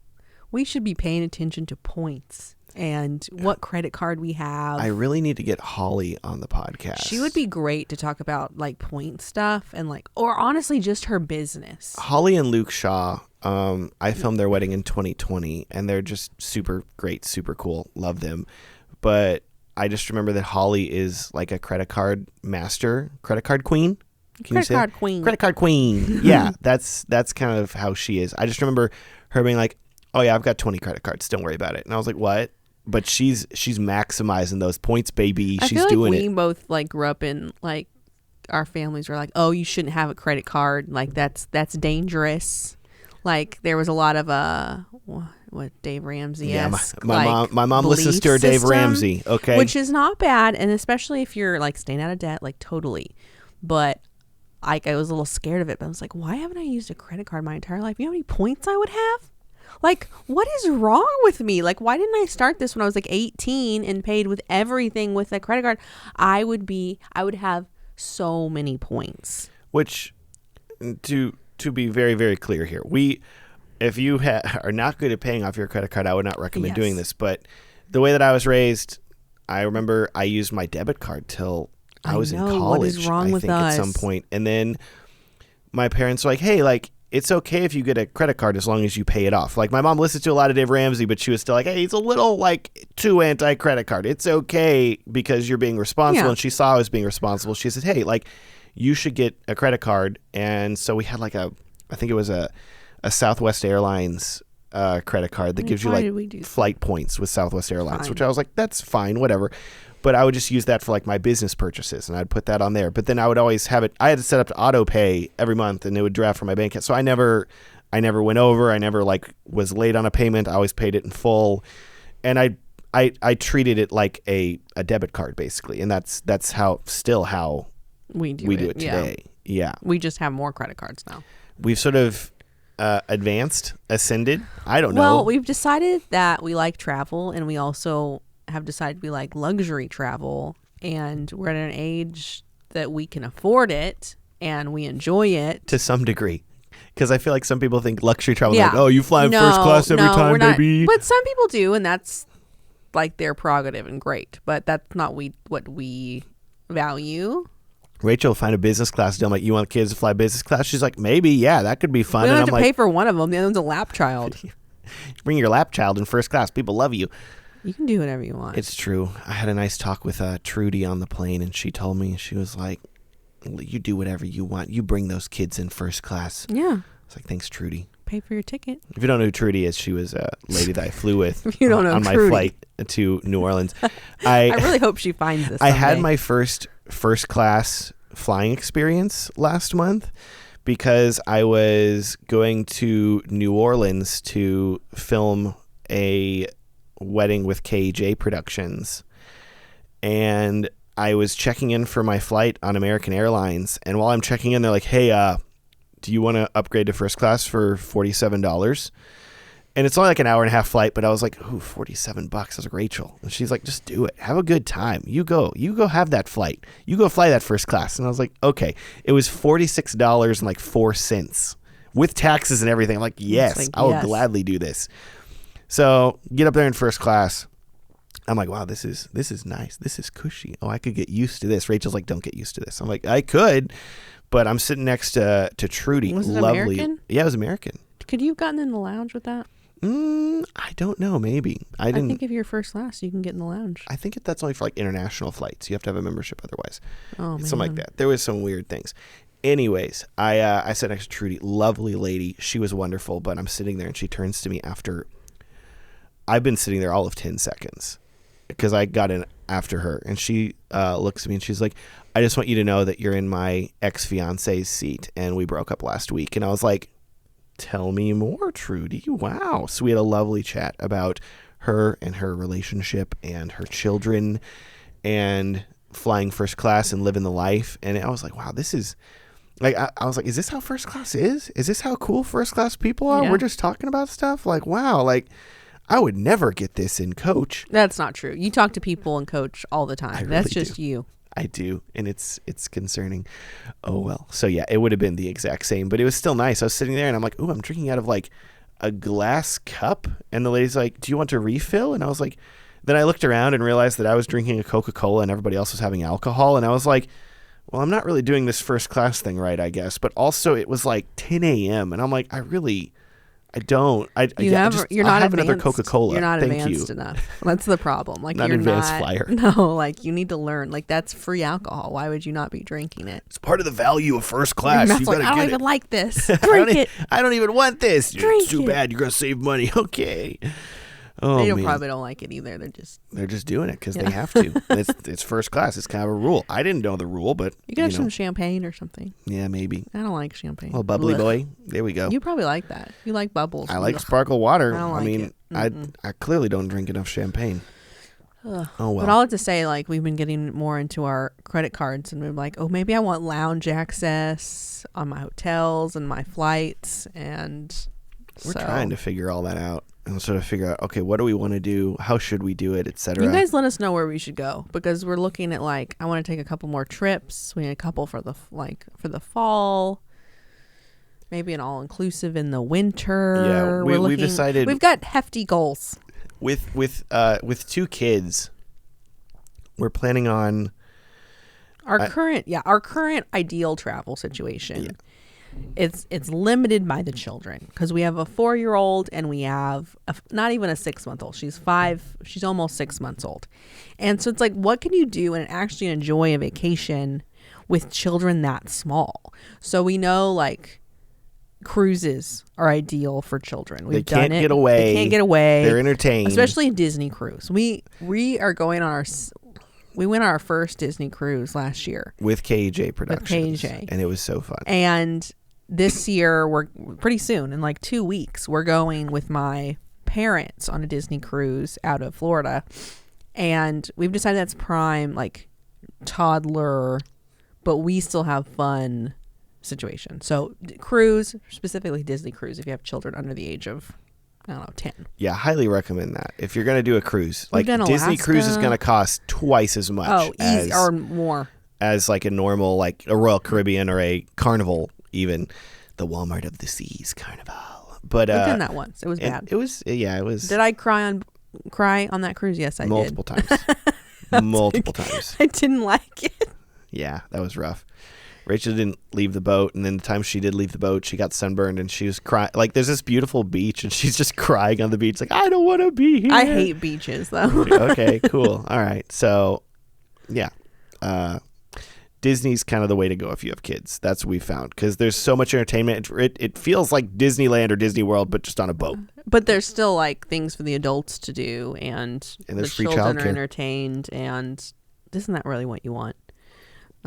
we should be paying attention to points and what credit card we have. I really need to get Holly on the podcast. She would be great to talk about like point stuff and like, or honestly, just her business. Holly and Luke Shaw, I filmed their wedding in 2020, and they're just super great, super cool. Love them. But I just remember that Holly is like a credit card master, credit card queen. Can you say credit card queen. Credit card queen. Yeah, that's kind of how she is. I just remember her being like, oh yeah, I've got 20 credit cards. Don't worry about it. And I was like, what? But she's maximizing those points, baby. I She's feel like doing we it. both like grew up in like our families were like, oh, you shouldn't have a credit card. Like that's dangerous. Like there was a lot of what Dave Ramsey. Yeah, my mom listens to her Dave Ramsey. Okay, which is not bad, and especially if you're like staying out of debt, like totally. But I was a little scared of it. But I was like, why haven't I used a credit card my entire life? You know how many points I would have? Like, what is wrong with me? Like, why didn't I start this when I was like 18 and paid with everything with a credit card? I would have so many points. Which, to be very, very clear here, if you are not good at paying off your credit card, I would not recommend doing this. But the way that I was raised, I remember I used my debit card till I was in college. What is wrong with us? At some point. And then my parents were like, hey, like, it's okay if you get a credit card as long as you pay it off. Like, my mom listens to a lot of Dave Ramsey, but she was still like, hey, he's a little like too anti-credit card. It's okay because you're being responsible. Yeah. And she saw I was being responsible. She said, hey, like, you should get a credit card. And so we had like I think it was a Southwest Airlines credit card that gives you like flight points with Southwest Airlines, which I was like, that's fine, whatever. But I would just use that for like my business purchases, and I'd put that on there. But then I would always have it. I had to set up to auto pay every month, and it would draft from my bank account. So I never went over. I never like was late on a payment. I always paid it in full, and I I treated it like a debit card basically, and that's how we do it today. Yeah. We just have more credit cards now. We've sort of ascended. I don't know. Well, we've decided that we like travel, and we also have decided we like luxury travel, and we're at an age that we can afford it and we enjoy it to some degree. Because I feel like some people think luxury travel like, oh, you fly in first class every time, baby. But some people do, and that's like their prerogative and great. But that's not what we value. Rachel will find a business class deal. I'm like, you want kids to fly business class? She's like, maybe, yeah, that could be fun. We don't and have to pay for one of them. The other one's a lap child. Bring your lap child in first class. People love you. You can do whatever you want. It's true. I had a nice talk with Trudy on the plane, and she told me, she was like, you do whatever you want. You bring those kids in first class. Yeah. I was like, thanks, Trudy. Pay for your ticket. If you don't know who Trudy is, she was a lady that I flew with if you don't know on Trudy. my flight to New Orleans. I really hope she finds this I someday. had my first class flying experience last month because I was going to New Orleans to film a wedding with KJ Productions, and I was checking in for my flight on American Airlines, and while I'm checking in, they're like, hey, do you want to upgrade to first class for $47? And it's only like an hour and a half flight, but I was like, ooh, $47. I was like, Rachel. And she's like, just do it. Have a good time. You go have that flight. You go fly that first class. And I was like, okay. It was $46.04 with taxes and everything. I'm like, yes, I will gladly do this. So get up there in first class. I'm like, wow, this is nice. This is cushy. Oh, I could get used to this. Rachel's like, don't get used to this. I'm like, I could, but I'm sitting next to Trudy. Was it lovely. American? Yeah, it was American. Could you have gotten in the lounge with that? I don't know. Maybe I didn't. I think if you're first class, you can get in the lounge. I think that's only for like international flights. You have to have a membership otherwise. Oh, man. Something like that. There was some weird things. Anyways, I sat next to Trudy, lovely lady. She was wonderful, but I'm sitting there and she turns to me after I've been sitting there all of 10 seconds because I got in after her, and she looks at me and she's like, I just want you to know that you're in my ex-fiance's seat and we broke up last week. And I was like, tell me more, Trudy. Wow. So we had a lovely chat about her and her relationship and her children and flying first class and living the life. And I was like, wow, this is like, I was like, is this how first class is? Is this how cool first class people are? Yeah. We're just talking about stuff. Like, wow, like I would never get this in coach. That's not true. You talk to people in coach all the time. That's just you. I do, and it's concerning. Oh well. So yeah, it would have been the exact same, but it was still nice. I was sitting there and I'm like, ooh, I'm drinking out of like a glass cup, and the lady's like, do you want to refill? And I was like, then I looked around and realized that I was drinking a Coca-Cola and everybody else was having alcohol, and I was like, well, I'm not really doing this first class thing right, I guess. But also it was like 10 a.m. and I'm like, you're not have another Coca-Cola. You're not Thank advanced you. enough. That's the problem. Like not you're advanced not flyer. No, like you need to learn. Like that's free alcohol. Why would you not be drinking it? It's part of the value of first class. Your You mouth's like, gotta I don't get even it. like this. Drink it. I don't even want this. Drink it's too it. bad. You're gonna save money. Okay. Oh, They man. probably don't like it either. They're just doing it because they have to. It's first class. It's kind of a rule. I didn't know the rule, but You could have some champagne or something. Yeah, maybe. I don't like champagne. Well, bubbly Ugh. boy. There we go. You probably like that. You like bubbles. I like Ugh. sparkle water. I don't like it. I clearly don't drink enough champagne. Ugh. Oh well. But all I have to say, like, we've been getting more into our credit cards, and we're like, oh, maybe I want lounge access on my hotels and my flights, and We're trying to figure all that out and sort of figure out, okay, what do we want to do? How should we do it, etc. You guys let us know where we should go, because we're looking at, like, I want to take a couple more trips. We need a couple for the fall. Maybe an all-inclusive in the winter. Yeah, we've decided. We've got hefty goals. With two kids, we're planning on Our current ideal travel situation. Yeah. It's limited by the children, because we have a 4-year-old and we have not even a 6-month-old. She's 5. She's almost 6 months old, and so it's like, what can you do and actually enjoy a vacation with children that small? So we know, like, cruises are ideal for children. They can't get away. They can't get away. They're entertained, especially a Disney cruise. We are going on we went on our first Disney cruise last year with KJ Productions. With KJ. And it was so fun. And this year, we're pretty soon, in like 2 weeks, we're going with my parents on a Disney cruise out of Florida, and we've decided that's prime, like, toddler, but we still have fun situation. So cruise, specifically Disney cruise, if you have children under the age of, I don't know, 10. Yeah, highly recommend that. If you're going to do a cruise, like done Disney Alaska. cruise is going to cost twice as much Easy, or more. as like a normal, like a Royal Caribbean or a Carnival, even the Walmart of the Seas Carnival. But We've done that once. It was bad. It was. Did I cry on that cruise? Yes, I multiple did. times. Multiple times. I didn't like it. Yeah, that was rough. Rachel didn't leave the boat, and then the time she did leave the boat, she got sunburned, and she was crying. Like, there's this beautiful beach, and she's just crying on the beach, like, I don't want to be here. I hate beaches, though. Okay, cool. All right. So, yeah. Disney's kind of the way to go if you have kids. That's what we found, because there's so much entertainment. It feels like Disneyland or Disney World, but just on a boat. But there's still, like, things for the adults to do, and the there's free children childcare. are entertained, and isn't that really what you want?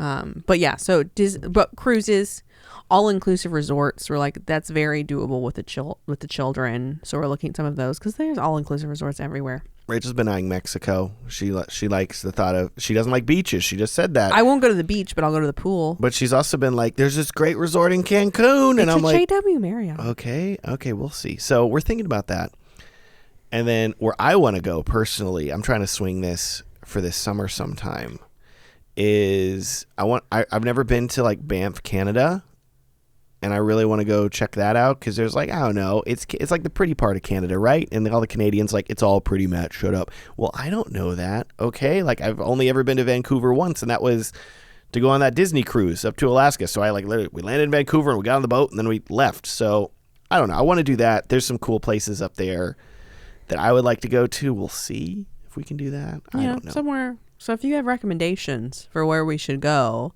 But yeah, so but cruises, all-inclusive resorts, we're like, that's very doable with the children. So we're looking at some of those, because there's all-inclusive resorts everywhere. Rachel's been eyeing Mexico. She likes the thought of, she doesn't like beaches. She just said that. I won't go to the beach, but I'll go to the pool. But she's also been like, there's this great resort in Cancun. And I'm like, JW Marriott. Okay, we'll see. So we're thinking about that. And then where I want to go personally, I'm trying to swing this for this summer sometime, is I've never been to like Banff, Canada. And I really want to go check that out, because there's like, I don't know, it's like the pretty part of Canada, right? And all the Canadians like, it's all pretty, Matt, shut up. Well, I don't know that, okay? Like, I've only ever been to Vancouver once, and that was to go on that Disney cruise up to Alaska. So I like literally, we landed in Vancouver and we got on the boat and then we left. So I don't know. I want to do that. There's some cool places up there that I would like to go to. We'll see if we can do that. I don't know. Somewhere. So if you have recommendations for where we should go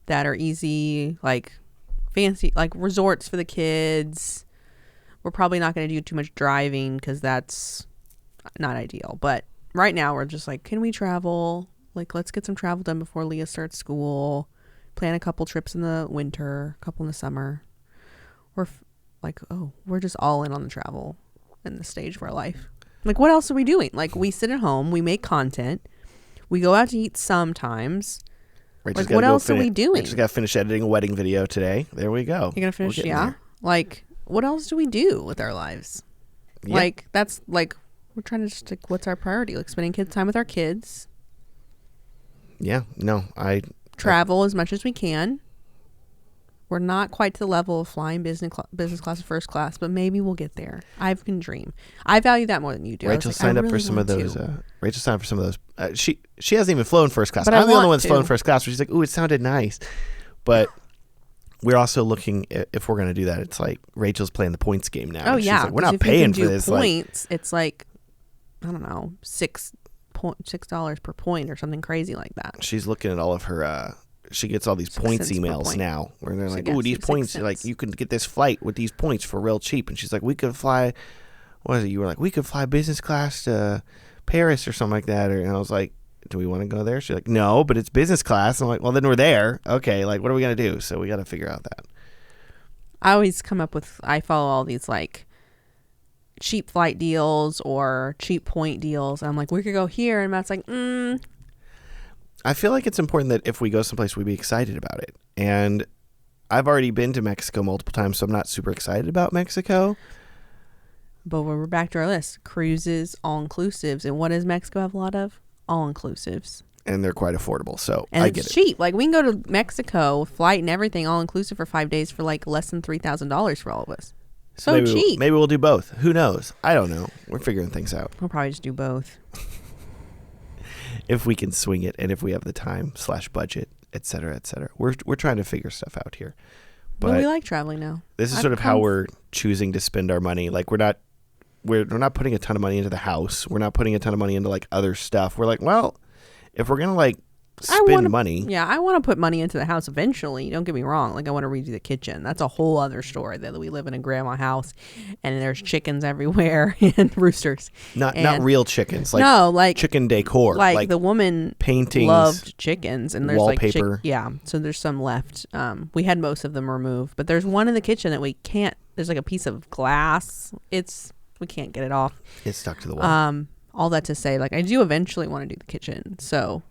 that are easy, like fancy, like resorts for the kids, we're probably not going to do too much driving because that's not ideal. But right now we're just like, can we travel? Like, let's get some travel done before Leah starts school. Plan a couple trips in the winter, a couple in the summer. We're like, oh, we're just all in on the travel in the stage of our life. Like, what else are we doing? Like, we sit at home, we make content, we go out to eat sometimes. Rachel's like, what else are we doing? Rachel's got to finish editing a wedding video today. There we go. You're going to finish? Yeah. There. Like, what else do we do with our lives? Yeah. Like, that's like, we're trying to just like, what's our priority? Like, spending time with our kids. Yeah. No, travel as much as we can. We're not quite to the level of flying business class or first class, but maybe we'll get there. I can dream. I value that more than you do. Rachel signed up for some of those. Rachel signed up for some of those. She hasn't even flown first class. I'm the only one that's flown first class. Where she's like, "Ooh, it sounded nice," but we're also looking if we're going to do that. It's like Rachel's playing the points game now. Oh yeah, like, we're not paying for this. Points. It's like, I don't know, $6 per point or something crazy like that. She's looking at all of her. She gets all these points emails now where they're like, "Oh, these points, like you can get this flight with these points for real cheap." And she's like, "We could fly." What is it? You were like, "We could fly business class to Paris or something like that." And I was like, "Do we want to go there?" She's like, "No, but it's business class." I'm like, "Well, then we're there. Okay, like what are we gonna do?" So we got to figure out that. I always come up with. I follow all these like cheap flight deals or cheap point deals. I'm like, we could go here, and Matt's like, I feel like it's important that if we go someplace, we be excited about it. And I've already been to Mexico multiple times, so I'm not super excited about Mexico. But we're back to our list. Cruises, all-inclusives. And what does Mexico have a lot of? All-inclusives. And they're quite affordable, so and I get it. It's cheap. Like, we can go to Mexico, flight and everything, all-inclusive for 5 days for, like, less than $3,000 for all of us. So cheap. Maybe we'll do both. Who knows? I don't know. We're figuring things out. We'll probably just do both. If we can swing it and if we have the time / budget, et cetera, et cetera. We're trying to figure stuff out here. But we like traveling now. This is sort of how we're choosing to spend our money. Like we're not putting a ton of money into the house. We're not putting a ton of money into like other stuff. We're like, well, if we're going to like spend money. Yeah, I want to put money into the house eventually. Don't get me wrong. Like I want to redo the kitchen. That's a whole other story that we live in a grandma house and there's chickens everywhere and roosters. Not real chickens. Like no, like chicken decor. Like the woman paintings, loved chickens and there's wallpaper. Like yeah, so there's some left. We had most of them removed, but there's one in the kitchen that we can't. There's like a piece of glass. It's We can't get it off. It's stuck to the wall. All that to say, like, I do eventually want to do the kitchen. So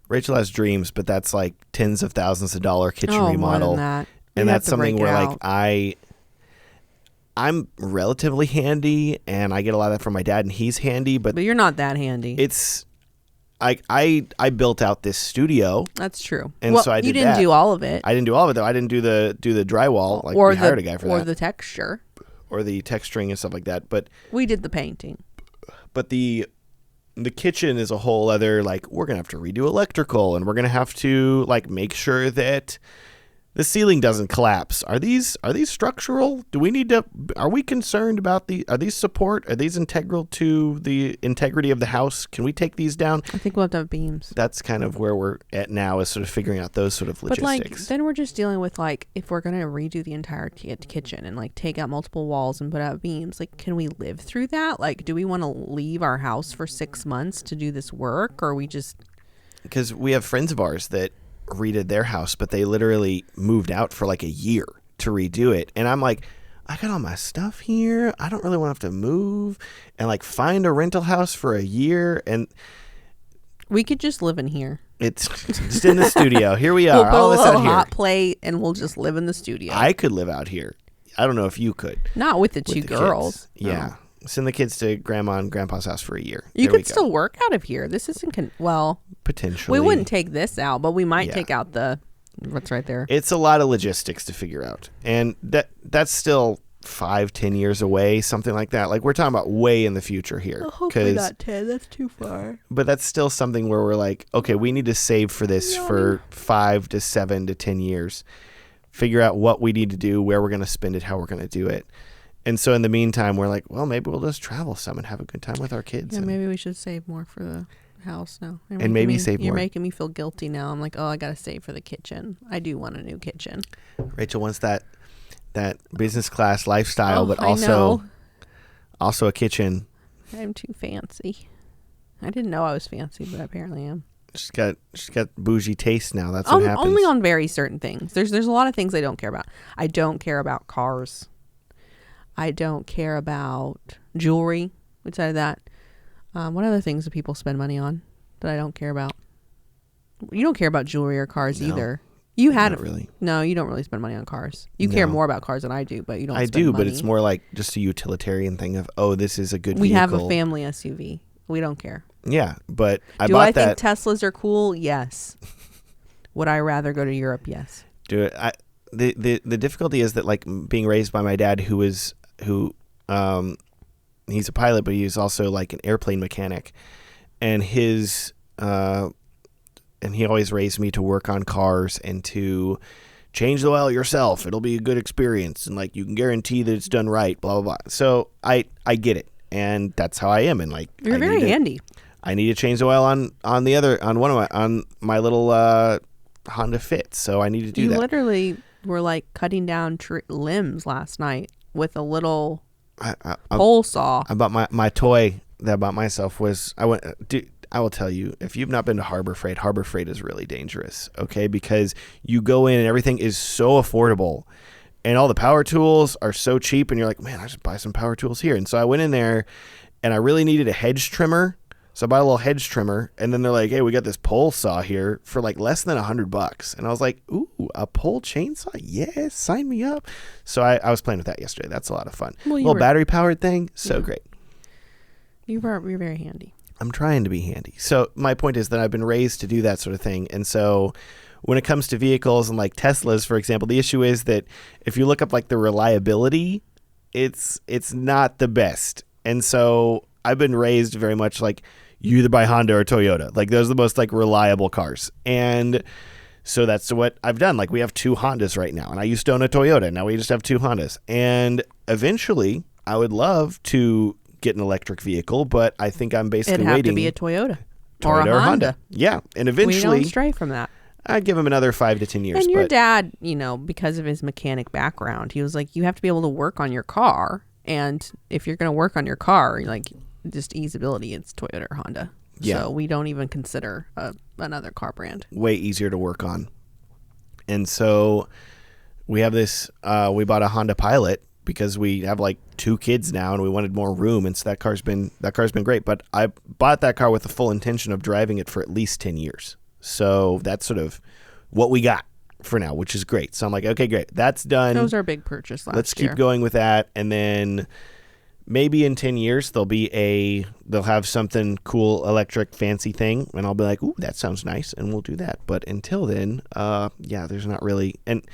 Rachel has dreams, but that's like tens of thousands of dollar kitchen remodel. More than that. And that's something where like I'm relatively handy, and I get a lot of that from my dad, and he's handy, but you're not that handy. It's I built out this studio. That's true. And so I did you didn't do all of it. I didn't do all of it though. I didn't do the drywall. Like we hired a guy for that. Or the texture. Or the texturing and stuff like that. But we did the painting. But the kitchen is a whole other, like, we're gonna have to redo electrical, and we're gonna have to like make sure that the ceiling doesn't collapse. Are these structural? Do we need to? Are we concerned about are these support? Are these integral to the integrity of the house? Can we take these down? I think we'll have to have beams. That's kind of where we're at now, is sort of figuring out those sort of logistics. But like, then we're just dealing with like, if we're gonna redo the entire kitchen and like take out multiple walls and put out beams, like, can we live through that? Like, do we want to leave our house for 6 months to do this work, or we just? Because we have friends of ours that redid their house, but they literally moved out for like a year to redo it, and I'm like, I got all my stuff here, I don't really want to have to move and like find a rental house for a year. And we could just live in here. It's just in the studio. Here we are. We'll put all a of us little out here. hot plate, and we'll just live in the studio. I could live out here. I don't know if you could. Not with the two girls. Kids. Yeah. No. Send the kids to grandma and grandpa's house for a year. You could still work out of here. This isn't potentially. We wouldn't take this out, but we might take out what's right there. It's a lot of logistics to figure out, and that's still 5-10 years away, something like that. Like, we're talking about way in the future here. Hopefully not 10. That's too far. But that's still something where we're like, okay, we need to save for this for 5 to 7 to 10 years. Figure out what we need to do, where we're going to spend it, how we're going to do it. And so in the meantime, we're like, well, maybe we'll just travel some and have a good time with our kids. Yeah, maybe we should save more for the house now. And maybe save more. You're making me feel guilty now. I'm like, oh, I got to save for the kitchen. I do want a new kitchen. Rachel wants that business class lifestyle, but also a kitchen. I'm too fancy. I didn't know I was fancy, but I apparently am. She's got bougie taste now. That's what happens. Only on very certain things. There's a lot of things I don't care about. I don't care about cars. I don't care about jewelry. Outside of that, what other things do people spend money on that I don't care about? You don't care about jewelry or cars either. You had really. No, you don't really spend money on cars. You care more about cars than I do, but you don't. I spend do, money. but it's more like just a utilitarian thing of, oh, this is a good vehicle. We have a family SUV. We don't care. Yeah, but do I think Teslas are cool? Yes. Would I rather go to Europe? Yes. Do it. The difficulty is that, like, being raised by my dad, he's a pilot, but he's also like an airplane mechanic, and and he always raised me to work on cars and to change the oil yourself. It'll be a good experience, and like, you can guarantee that it's done right, blah blah blah. So I get it, and that's how I am. And like, you're very handy. I need to change the oil on my little Honda Fit, so I need to do that. You literally were like cutting down limbs last night with a little pole saw. My toy that I bought myself was, I will tell you, if you've not been to Harbor Freight is really dangerous, okay? Because you go in and everything is so affordable, and all the power tools are so cheap, and you're like, man, I should buy some power tools here. And so I went in there, and I really needed a hedge trimmer. So I bought a little hedge trimmer, and then they're like, hey, we got this pole saw here for like less than $100. And I was like, ooh, a pole chainsaw? Yes, sign me up. So I was playing with that yesterday. That's a lot of fun. Well, little battery powered thing. So great. You're very handy. I'm trying to be handy. So my point is that I've been raised to do that sort of thing. And so when it comes to vehicles and like Teslas, for example, the issue is that if you look up like the reliability, it's not the best. And so I've been raised very much like, you either buy Honda or Toyota. Like, those are the most like reliable cars. And so that's what I've done. Like, we have 2 Hondas right now, and I used to own a Toyota. Now we just have 2 Hondas. And eventually I would love to get an electric vehicle, but I think I'm basically waiting. It'd have to be a Toyota or a Honda. Yeah. And eventually we don't stray from that. I'd give him another 5 to 10 years. And your dad, because of his mechanic background, he was like, you have to be able to work on your car. And if you're going to work on your car, like, just easeability, it's Toyota or Honda. Yeah. So we don't even consider another car brand. Way easier to work on. And so we have this, we bought a Honda Pilot because we have like 2 kids now and we wanted more room, and so that car's been great. But I bought that car with the full intention of driving it for at least 10 years. So that's sort of what we got for now, which is great. So I'm like, okay, great, that's done. That was our big purchase last year. Let's keep going with that, and then maybe in 10 years they'll have something cool, electric, fancy thing, and I'll be like, ooh, that sounds nice, and we'll do that. But until then, there's not really, and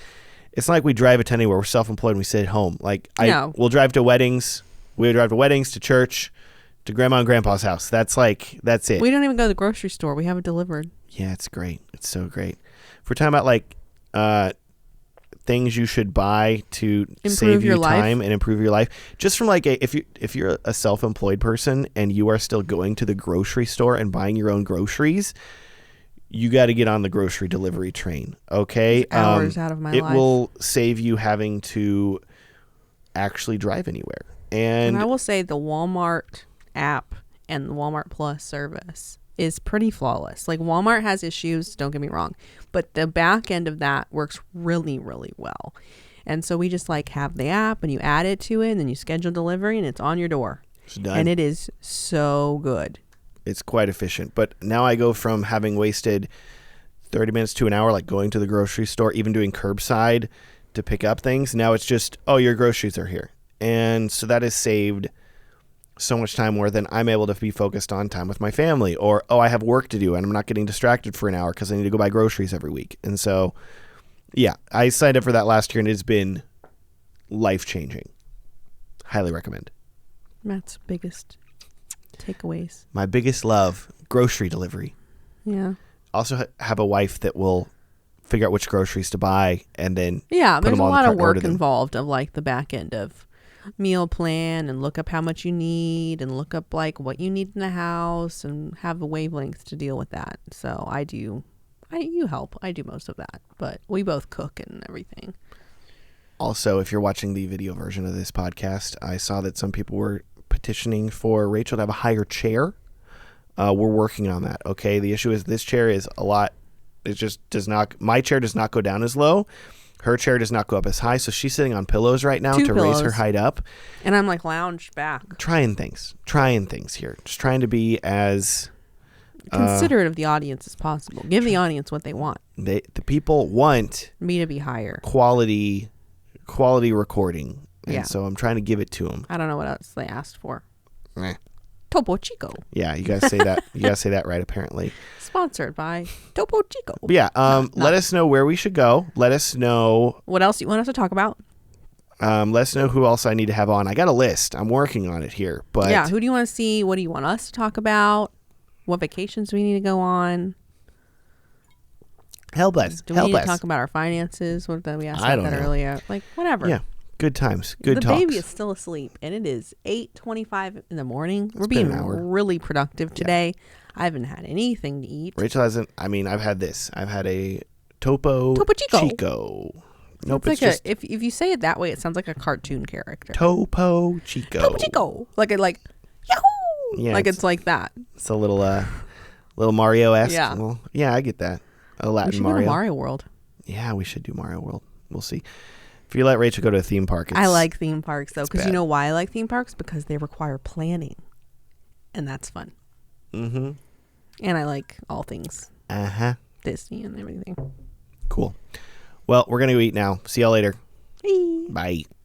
it's not like we drive a ton anywhere. We're self-employed and we sit at home. Like we'll drive to weddings. We drive to weddings, to church, to grandma and grandpa's house. That's it. We don't even go to the grocery store. We have it delivered. Yeah, it's great. It's so great. If we're talking about like things you should buy to save you time and improve your life, just from like if you're a self-employed person and you are still going to the grocery store and buying your own groceries, you got to get on the grocery delivery train, okay? Hours out of my life. It will save you having to actually drive anywhere. And I will say the Walmart app and the Walmart Plus service is pretty flawless. Like, Walmart has issues, don't get me wrong, but the back end of that works really, really well. And so we just like have the app and you add it to it and then you schedule delivery and it's on your door. It's done. And it is so good. It's quite efficient. But now I go from having wasted 30 minutes to an hour, like going to the grocery store, even doing curbside to pick up things. Now it's just, oh, your groceries are here. And so that has saved so much time more than I'm able to be focused on time with my family, or, oh, I have work to do and I'm not getting distracted for an hour because I need to go buy groceries every week. And so, yeah, I signed up for that last year and it's been life-changing. Highly recommend. Matt's biggest takeaways. My biggest love, grocery delivery. Yeah. Also have a wife that will figure out which groceries to buy and then there's them a all lot in of the cart, work involved of like the back end of meal plan and look up how much you need and look up like what you need in the house and have a wavelength to deal with that. So you help. I do most of that, but we both cook and everything. Also, if you're watching the video version of this podcast, I saw that some people were petitioning for Rachel to have a higher chair. We're working on that. Okay. The issue is this chair is a lot. It just does not, my chair does not go down as low. Her chair does not go up as high. So she's sitting on pillows right now to raise her height up. And I'm like lounged back. Trying things here. Just trying to be as considerate of the audience as possible. Give the audience what they want. The people want me to be higher. Quality recording. And so I'm trying to give it to them. I don't know what else they asked for. Eh. Topo Chico. Yeah, you guys say that. You guys say that right, apparently. Sponsored by Topo Chico. But yeah, let us know where we should go. Let us know what else you want us to talk about. Let us know who else I need to have on. I got a list. I'm working on it here. But yeah, who do you want to see? What do you want us to talk about? What vacations we need to go on? Help us. Do we need to talk about our finances? What did we ask about that earlier? Like, whatever. Yeah. Good times. Good talks. The baby is still asleep, and it is 8:25 in the morning. We're being really productive today. I haven't had anything to eat. Rachel hasn't. I mean, I've had this. I've had a Topo Chico. Nope, it's like just... if you say it that way, it sounds like a cartoon character. Topo Chico. Topo Chico. Like Yahoo! Yeah, like it's like that. It's a little Mario-esque. Yeah. Well, yeah, I get that. A Latin we should Mario. Go to Mario World. Yeah, we should do Mario World. We'll see. If you let Rachel go to a theme park, I like theme parks though, because you know why I like theme parks? Because they require planning, and that's fun. Mm-hmm. And I like all things Disney and everything. Cool. Well, we're gonna go eat now. See y'all later. Bye. Bye.